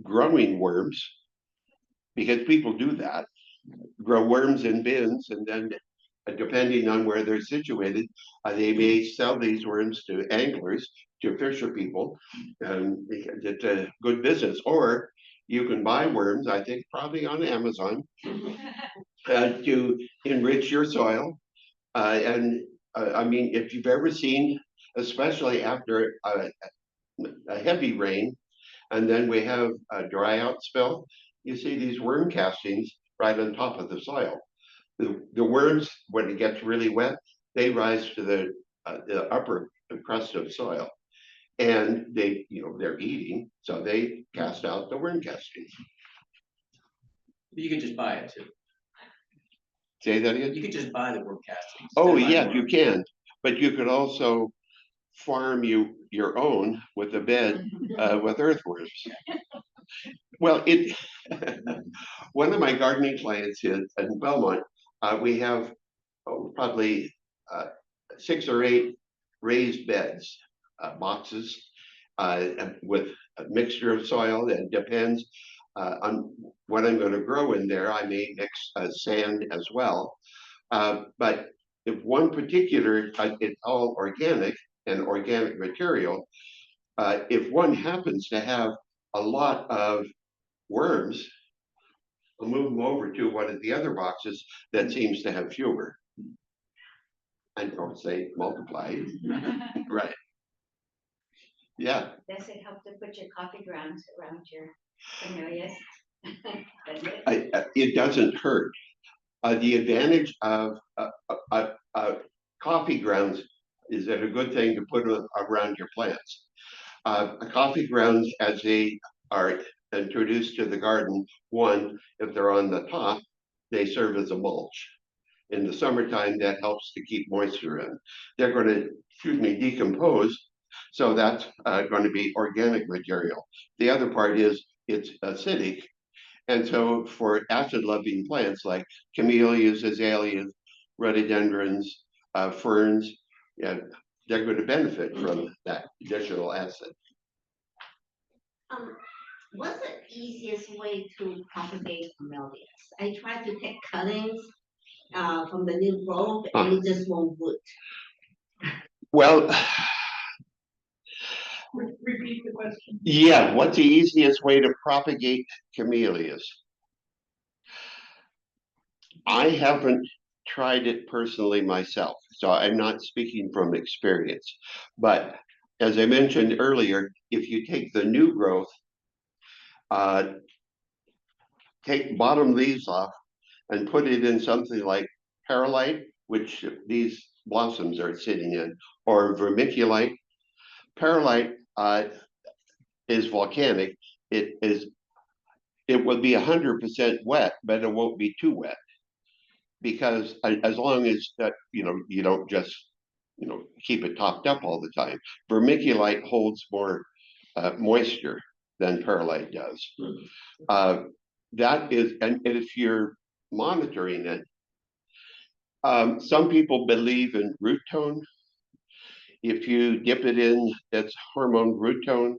growing worms, because people do that, grow worms in bins, and then depending on where they're situated, they may sell these worms to anglers, to fisher people, and it's a good business. Or you can buy worms, I think probably on Amazon, to enrich your soil. And I mean, if you've ever seen, especially after a heavy rain, and then we have a dry out spell, you see these worm castings right on top of the soil. The worms, when it gets really wet, they rise to the upper crust of soil, and they, they're eating, so they cast out the worm castings.
You could just buy it too.
Say that again?
You could just buy the worm castings.
Oh,
Instead of
yeah,
buying
you
worms.
can, but you could also farm your own with a bed with earthworms. Well, one of my gardening clients in Belmont, we have probably 6 or 8 raised beds, boxes, with a mixture of soil. That depends on what I'm going to grow in there. I may mix sand as well. But if one particular, it's all organic and organic material, if one happens to have a lot of worms, I'll move them over to one of the other boxes that seems to have fewer. And don't say multiply. Right. Yeah.
Does it help to put your coffee grounds around your camellias? Does it?
It doesn't hurt. The advantage of coffee grounds is that a good thing to put around your plants. Coffee grounds, as they are introduced to the garden, one, if they're on the top, they serve as a mulch. In the summertime, that helps to keep moisture in. They're going to, decompose, so that's going to be organic material. The other part is it's acidic, and so for acid-loving plants like camellias, azaleas, rhododendrons, ferns, yeah, they're going to benefit from that additional acid.
What's the easiest way to propagate camellias? I tried to take cuttings from the new growth and it just won't root.
Well,
Repeat the question.
yeah, what's the easiest way to propagate camellias? I haven't tried it personally myself, so I'm not speaking from experience. But as I mentioned earlier, if you take the new growth, take bottom leaves off and put it in something like perlite, which these blossoms are sitting in, or vermiculite. Perlite is volcanic. It will be 100% wet, but it won't be too wet, because as long as that, you don't just keep it topped up all the time. Vermiculite holds more moisture than perlite does. That is, and if you're monitoring it, some people believe in root tone. If you dip it in its hormone root tone,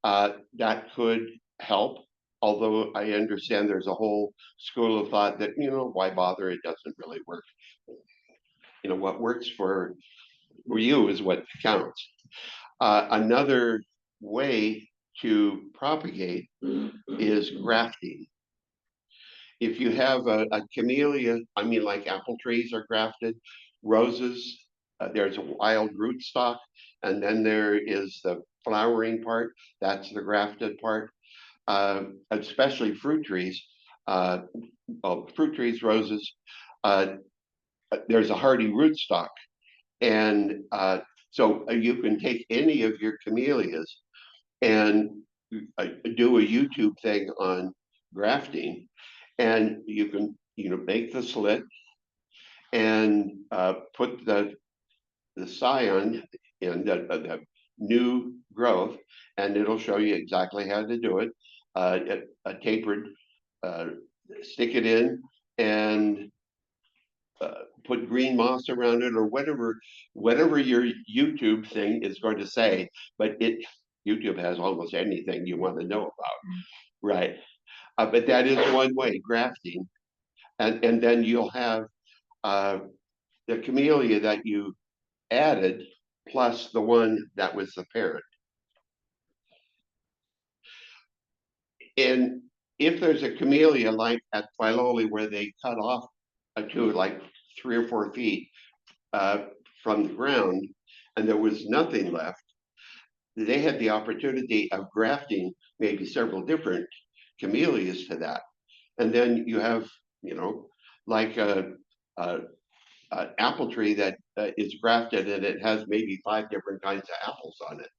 that could help. Although I understand there's a whole school of thought that, why bother? It doesn't really work. What works for you is what counts. Another way to propagate is grafting. If you have a camellia, like apple trees are grafted, roses, there's a wild rootstock, and then there is the flowering part, that's the grafted part. Especially fruit trees, roses, there's a hardy rootstock. And so you can take any of your camellias and do a YouTube thing on grafting, and you can make the slit and put the the scion in the new growth, and it'll show you exactly how to do it. A tapered, stick it in and put green moss around it or whatever your YouTube thing is going to say, but YouTube has almost anything you want to know about, right? But that is one way, grafting. And then you'll have the camellia that you added plus the one that was the parent. And if there's a camellia like at Philoli where they cut off to like 3 or 4 feet from the ground and there was nothing left, they had the opportunity of grafting maybe several different camellias to that. And then you have, like an apple tree that is grafted and it has maybe 5 different kinds of apples on it.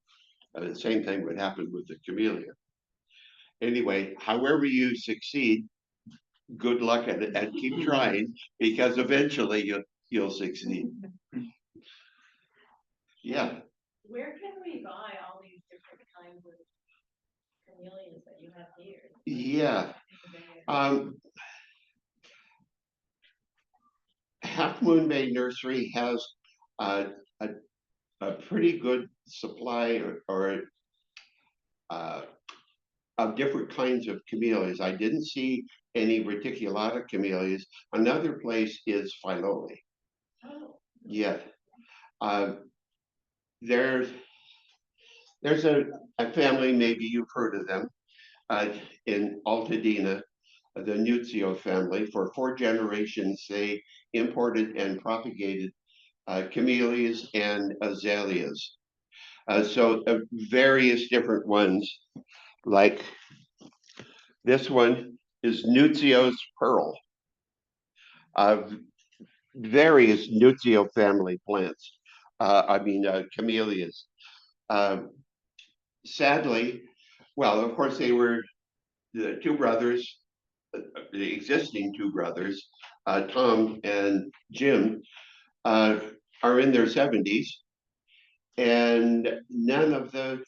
The same thing would happen with the camellia. Anyway, however you succeed, good luck and keep trying because eventually you'll succeed. Yeah.
Where can we buy all these different kinds of camellias that you have here?
Yeah. Half Moon Bay Nursery has a pretty good supply or of different kinds of camellias. I didn't see any reticulata camellias. Another place is Philoli.
Oh.
Yeah. There's a family, maybe you've heard of them, in Altadena, the Nuzio family. For 4 generations, they imported and propagated camellias and azaleas. So various different ones, like this one is Nuzio's Pearl. Various Nuzio family plants, camellias. Sadly, well, of course, they were the 2 brothers, the existing 2 brothers, Tom and Jim, are in their 70s, and none of the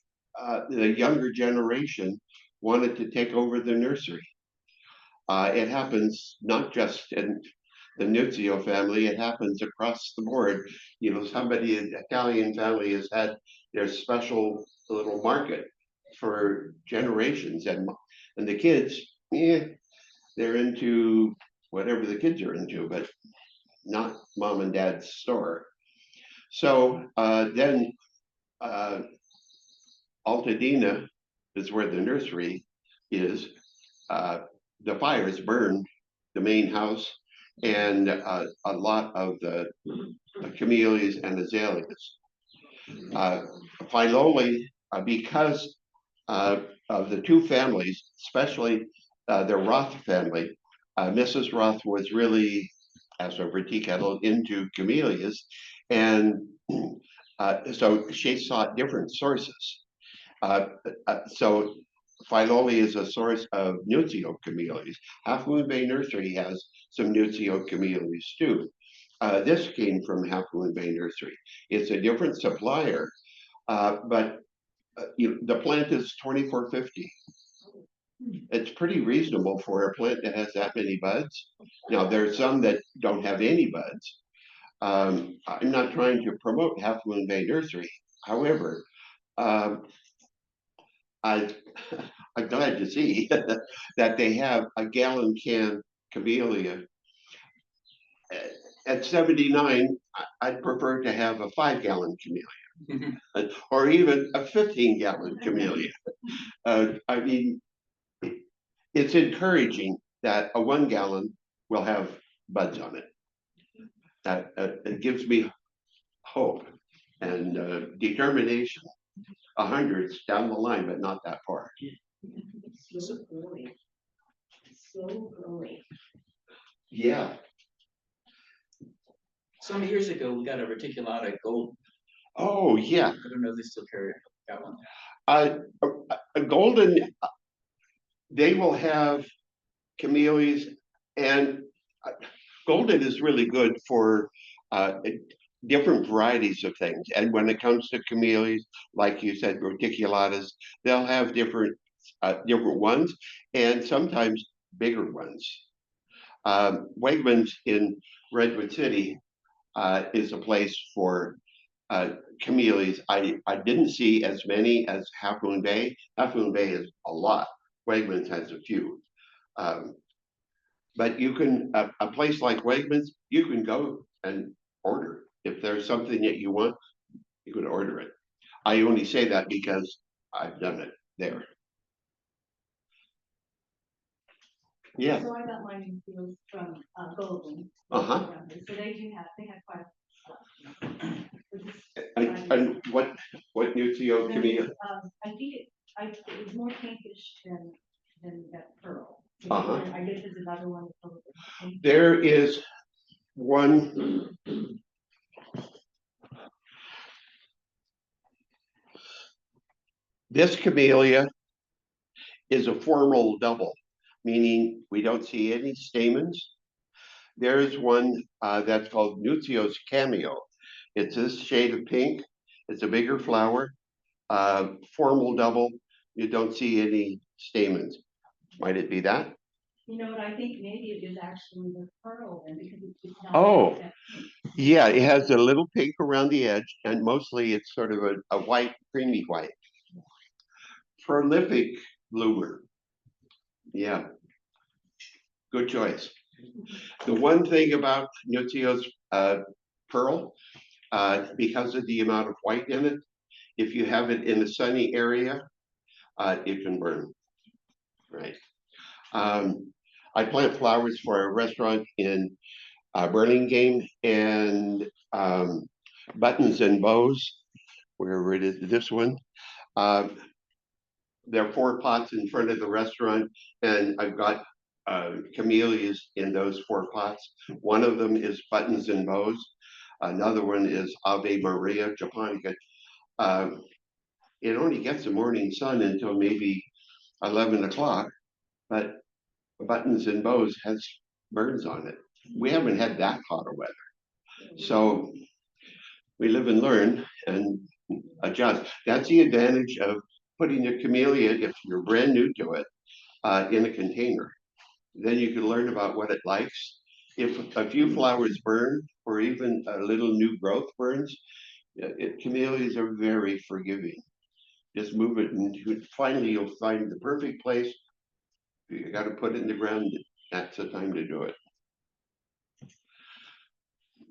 younger generation wanted to take over the nursery. It happens not just in the Nuzio family, it happens across the board. Somebody, an Italian family has had their special little market for generations, and the kids, they're into whatever the kids are into, but not mom and dad's store. So then Altadena is where the nursery is. The fires burned the main house and a lot of the camellias and azaleas. Philoli, because of the 2 families, especially the Roth family, Mrs. Roth was really, as a verticale, into camellias, and so she sought different sources. So Philoli is a source of Nuzio camellias. Half Moon Bay Nursery has some Nuzio camellias too. This came from Half Moon Bay Nursery. It's a different supplier, but the plant is $24.50. It's pretty reasonable for a plant that has that many buds. Now, there's some that don't have any buds. I'm not trying to promote Half Moon Bay Nursery. However, I'm glad to see that they have a gallon can camellia. At 79, I'd prefer to have a 5-gallon camellia, or even a 15-gallon camellia. It's encouraging that a 1-gallon will have buds on it. It gives me hope and determination. 100's down the line, but not that far.
So growing. So growing.
Yeah.
Some years ago, we got a reticulata gold.
Oh, yeah.
I don't know if they still carry that one.
A golden, they will have camellias, and golden is really good for different varieties of things. And when it comes to camellias, like you said, reticulatas, they'll have different ones and sometimes bigger ones. Wegmans in Redwood City is a place for camellias. I didn't see as many as Half Moon Bay. Half Moon Bay is a lot. Wegmans has a few. But you can, a place like Wegmans, you can go and order. If there's something that you want, you can order it. I only say that because I've done it there. Yeah.
So I got mine in fields from Golden.
Uh-huh.
So they have quite
And what Nutio Camellia?
I think it was more pinkish than that pearl. So
Uh-huh.
I guess there's another one. That's a little bit more pink.
There is one. This camellia is a formal double, meaning we don't see any stamens. There's one that's called Nutio's Cameo. It's this shade of pink. It's a bigger flower, formal double. You don't see any stamens. Might it be that?
You know what, I think maybe it is actually the pearl then because it's not.
Oh.
that pink.
Yeah, it has a little pink around the edge, and mostly it's sort of a white, creamy white. Prolific bloomer. Yeah, good choice. The one thing about Nutio's pearl, because of the amount of white in it, if you have it in a sunny area, it can burn. Right. I plant flowers for a restaurant in Burlingame and Buttons and Bows, wherever it is, this one. There are 4 pots in front of the restaurant, and I've got camellias in those 4 pots. One of them is Buttons and Bows. Another one is Ave Maria Japonica. It only gets the morning sun until maybe 11 o'clock, but Buttons and Bows has birds on it. We haven't had that hot of weather. So we live and learn and adjust. That's the advantage of putting a camellia, if you're brand new to it, in a container. Then you can learn about what it likes. If a few flowers burn, or even a little new growth burns, camellias are very forgiving. Just move it and finally you'll find the perfect place. You got to put it in the ground. That's the time to do it.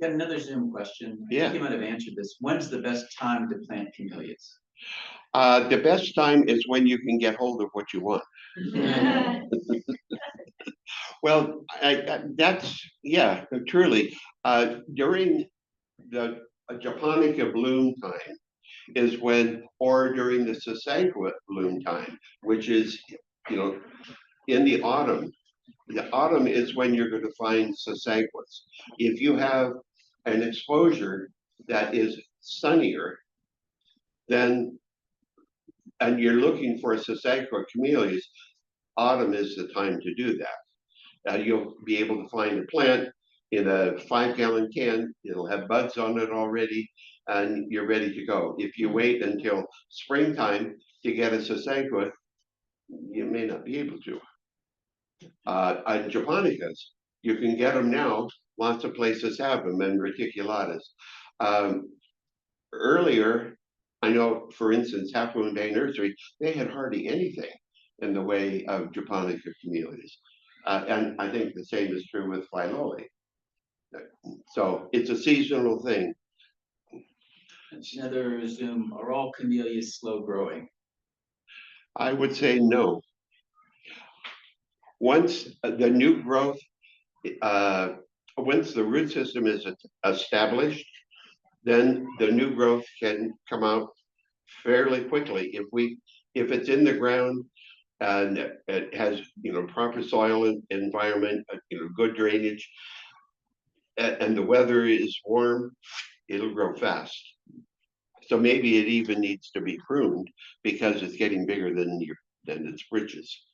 Got another Zoom question. I
Yeah.
think you might have answered this. When's the best time to plant camellias?
The best time is when you can get hold of what you want. Well, that's, yeah, truly. During the Japonica bloom time is when, or during the Sasanqua bloom time, which is, in the autumn. The autumn is when you're going to find Sasanquas. If you have an exposure that is sunnier, then, and you're looking for Sasanqua camellias, autumn is the time to do that. You'll be able to find a plant in a 5-gallon can. It'll have buds on it already, and you're ready to go. If you wait until springtime to get a Sasanqua, you may not be able to. Japonicas, you can get them now. Lots of places have them, and reticulatas. Earlier, I know, for instance, Half Moon Bay Nursery, they had hardly anything in the way of Japonica camellias. And I think the same is true with Philoli. So it's a seasonal thing.
That's another Zoom. Are all camellias slow growing?
I would say no. Once the new growth, once the root system is established, then the new growth can come out fairly quickly. If it's in the ground and it has proper soil environment, good drainage, and the weather is warm, it'll grow fast. So maybe it even needs to be pruned because it's getting bigger than its bridges.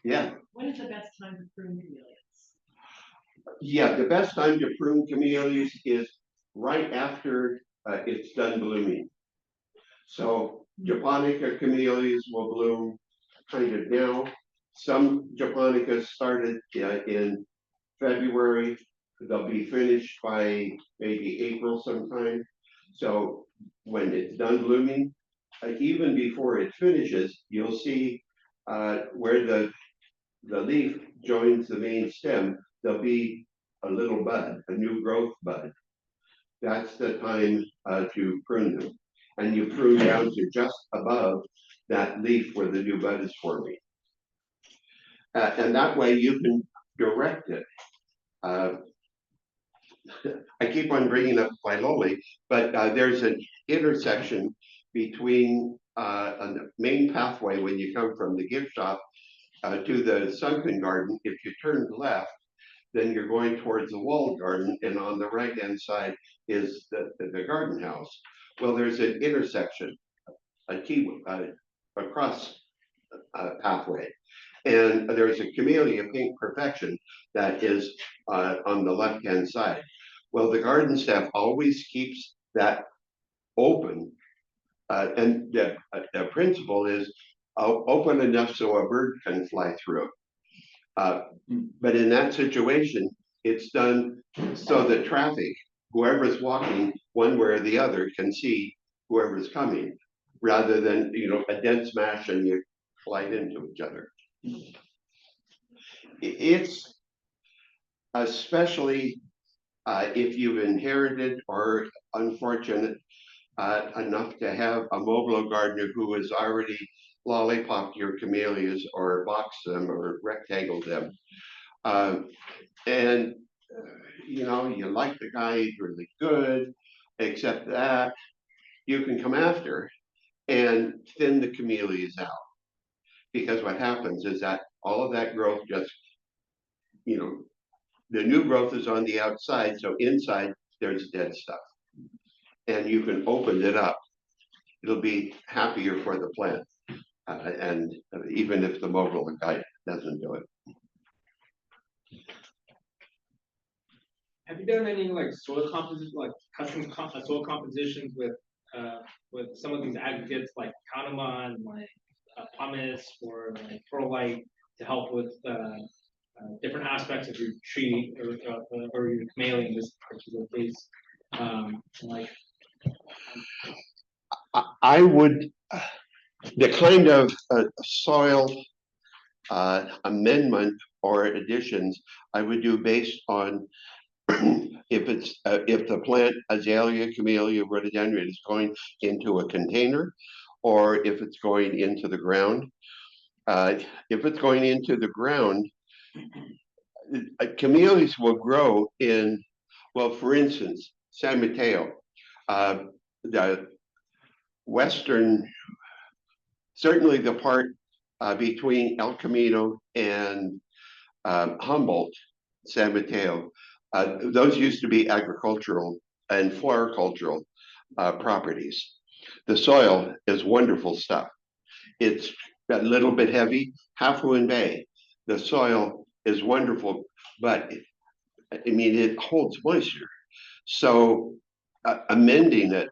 Yeah.
When is the best time to prune camellias?
Yeah, the best time to prune camellias is right after it's done blooming. So japonica camellias will bloom kind of now. Some japonicas started in February. They'll be finished by maybe April sometime. So when it's done blooming, even before it finishes, you'll see where the leaf joins the main stem, there'll be a little bud, a new growth bud. That's the time to prune them. And you prune down to just above that leaf where the new bud is forming. And that way you can direct it. I keep on bringing up Filoli, but there's an intersection between the main pathway when you come from the gift shop to the sunken garden. If you turn left, then you're going towards the walled garden, and on the right-hand side is the garden house. Well, there's an intersection, a T across pathway, and there's a Camellia Pink Perfection that is on the left-hand side. Well, the garden staff always keeps that open, and the principle is open enough so a bird can fly through. But in that situation, it's done so that traffic, whoever's walking one way or the other, can see whoever's coming, rather than a dense mash and you collide into each other. It's especially if you've inherited or unfortunate enough to have a mobile gardener who has already lollipopped your camellias or boxed them or rectangled them. And you like the guy, he's really good, except that you can come after and thin the camellias out. Because what happens is that all of that growth just, the new growth is on the outside, so inside there's dead stuff. And you can open it up. It'll be happier for the plant. And even if the mobile guy doesn't do it.
Have you done any like soil composition, like custom soil compositions with some of these aggregates like Kanama and like pumice or like perlite to help with different aspects of your tree or your camellia in this particular case? Like
I would, the kind of soil amendment or additions I would do based on if the plant Azalea, Camellia, rhododendron is going into a container, or if it's going into the ground. If it's going into the ground, camellias will grow in, well, for instance, San Mateo, the western, certainly the part between El Camino and Humboldt, San Mateo, those used to be agricultural and floricultural properties. The soil is wonderful stuff. It's a little bit heavy, Half-Moon Bay. The soil is wonderful, but I mean, it holds moisture. So amending it,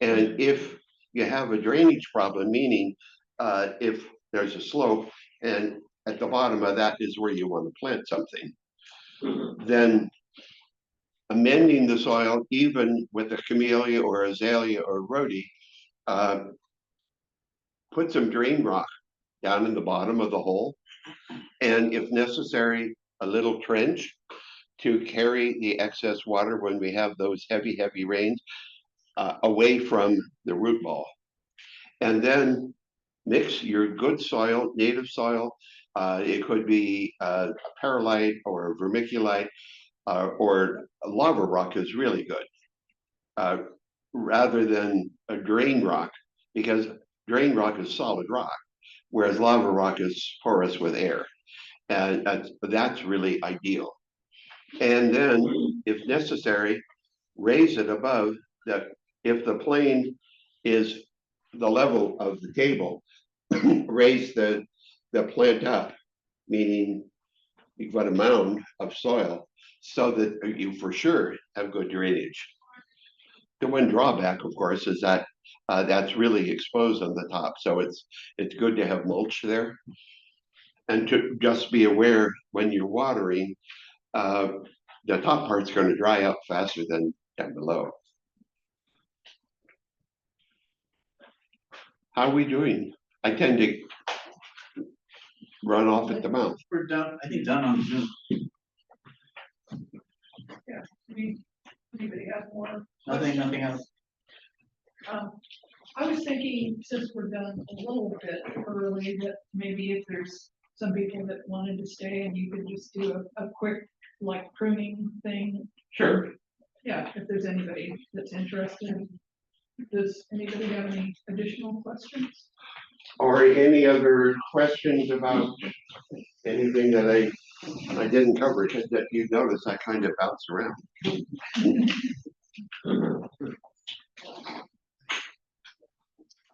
and if you have a drainage problem, meaning if there's a slope and at the bottom of that is where you want to plant something, then amending the soil, even with a camellia or azalea or rhodie, put some drain rock down in the bottom of the hole, and if necessary, a little trench to carry the excess water when we have those heavy rains away from the root ball. And then mix your good soil, native soil. It could be a perlite or a vermiculite, or a lava rock is really good, rather than a drain rock, because drain rock is solid rock, whereas lava rock is porous with air. And that's really ideal. And then, if necessary, raise it above that. If the plane is the level of the table, raise the plant up, meaning you've got a mound of soil so that you for sure have good drainage. The one drawback, of course, is that that's really exposed on the top, so it's good to have mulch there. And to just be aware when you're watering, the top part's going to dry up faster than down below. How are we doing? I tend to run off at the mouth.
We're done, I think done on Zoom.
Anybody have more?
Nothing else.
I was thinking, since we're done a little bit early, that maybe if there's some people that wanted to stay and you could just do a quick like pruning thing.
Sure.
Yeah, if there's anybody that's interested. Does anybody have any additional questions?
Or any other questions about anything that I didn't cover? Just that you notice I kind of bounce around.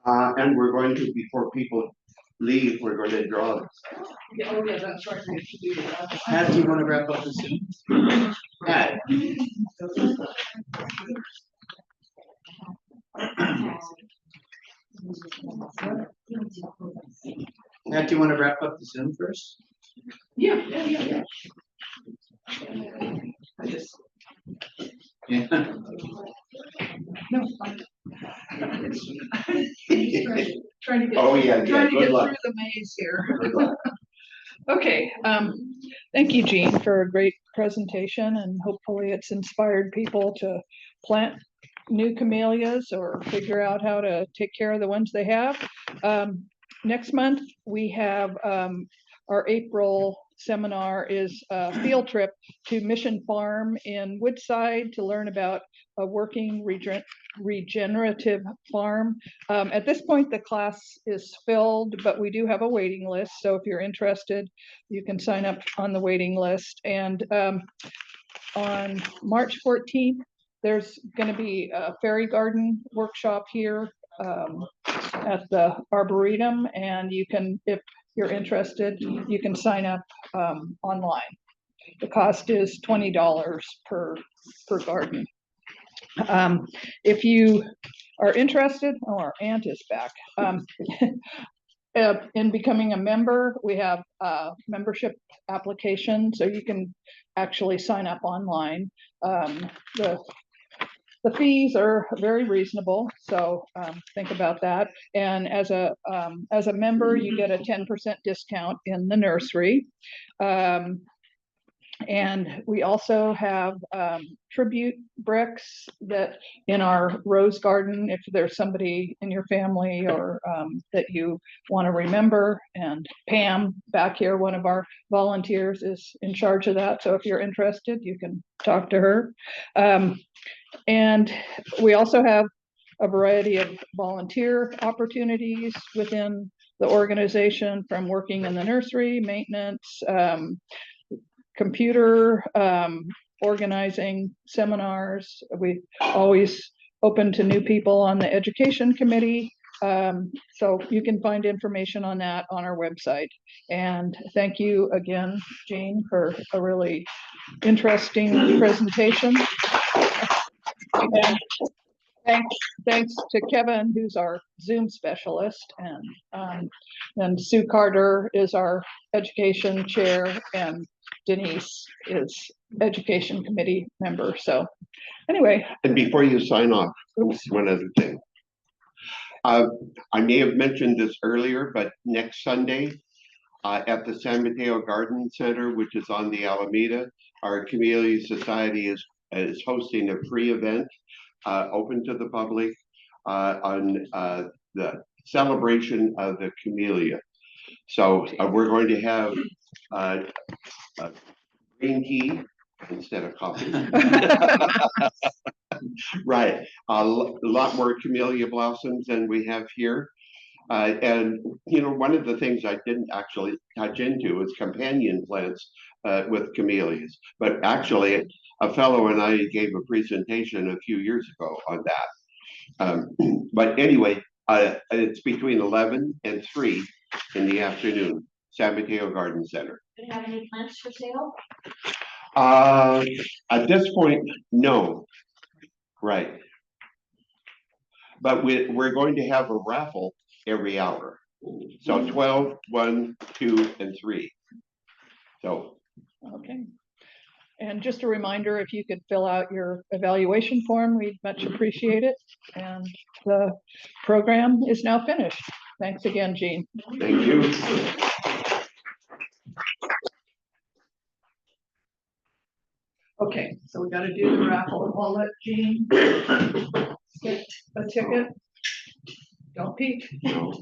And we're going to, before people leave, we're going to draw.
Yeah, oh yeah, that's right. We should do that.
Pat, do you want to wrap up the Zoom? Pat. Pat, do you want to wrap up the Zoom first?
Yeah. I just,
Yeah.
no, fine. Trying to get.
Oh, yeah,
Trying to
good
get
luck.
through the maze here. Okay, thank you, Jean, for a great presentation, and hopefully it's inspired people to plant new camellias or figure out how to take care of the ones they have. Next month, we have our April seminar is a field trip to Mission Farm in Woodside to learn about a working regenerative farm. At this point, the class is filled, but we do have a waiting list. So if you're interested, you can sign up on the waiting list. And on March 14th, there's going to be a fairy garden workshop here at the Arboretum. And you can, if you're interested, you can sign up online. The cost is $20 per garden. If you are interested, oh, our aunt is back. In becoming a member, we have a membership application, so you can actually sign up online. The fees are very reasonable, so think about that. And as a member, you get a 10% discount in the nursery. And we also have tribute bricks that in our rose garden, if there's somebody in your family or that you want to remember. And Pam back here, one of our volunteers, is in charge of that. So if you're interested, you can talk to her. And we also have a variety of volunteer opportunities within the organization, from working in the nursery, maintenance, computer, organizing seminars. We always open to new people on the education committee. So you can find information on that on our website. And thank you again, Jean, for a really interesting presentation. And thanks to Kevin, who's our Zoom specialist, and Sue Carter is our education chair, and Denise is education committee member. So anyway.
And before you sign off, one other thing. I may have mentioned this earlier, but next Sunday at the San Mateo Garden Center, which is on the Alameda, our Camellia Society is hosting a free event open to the public on the celebration of the Camellia. So we're going to have green tea instead of coffee. Right, a lot more camellia blossoms than we have here. And you know, one of the things I didn't actually touch into is companion plants with camellias. But actually, a fellow and I gave a presentation a few years ago on that. But anyway, it's between 11 and 3 in the afternoon. San Mateo Garden Center.
Do you have any plants for sale?
At this point, no. Right. But we're going to have a raffle every hour. So 12, 1, 2, and 3. So,
Okay. And just a reminder, if you could fill out your evaluation form, we'd much appreciate it. And the program is now finished. Thanks again, Jean.
thank you.
Okay, so we gotta do the raffle. I'll let Jean get a ticket. Don't peek.
No.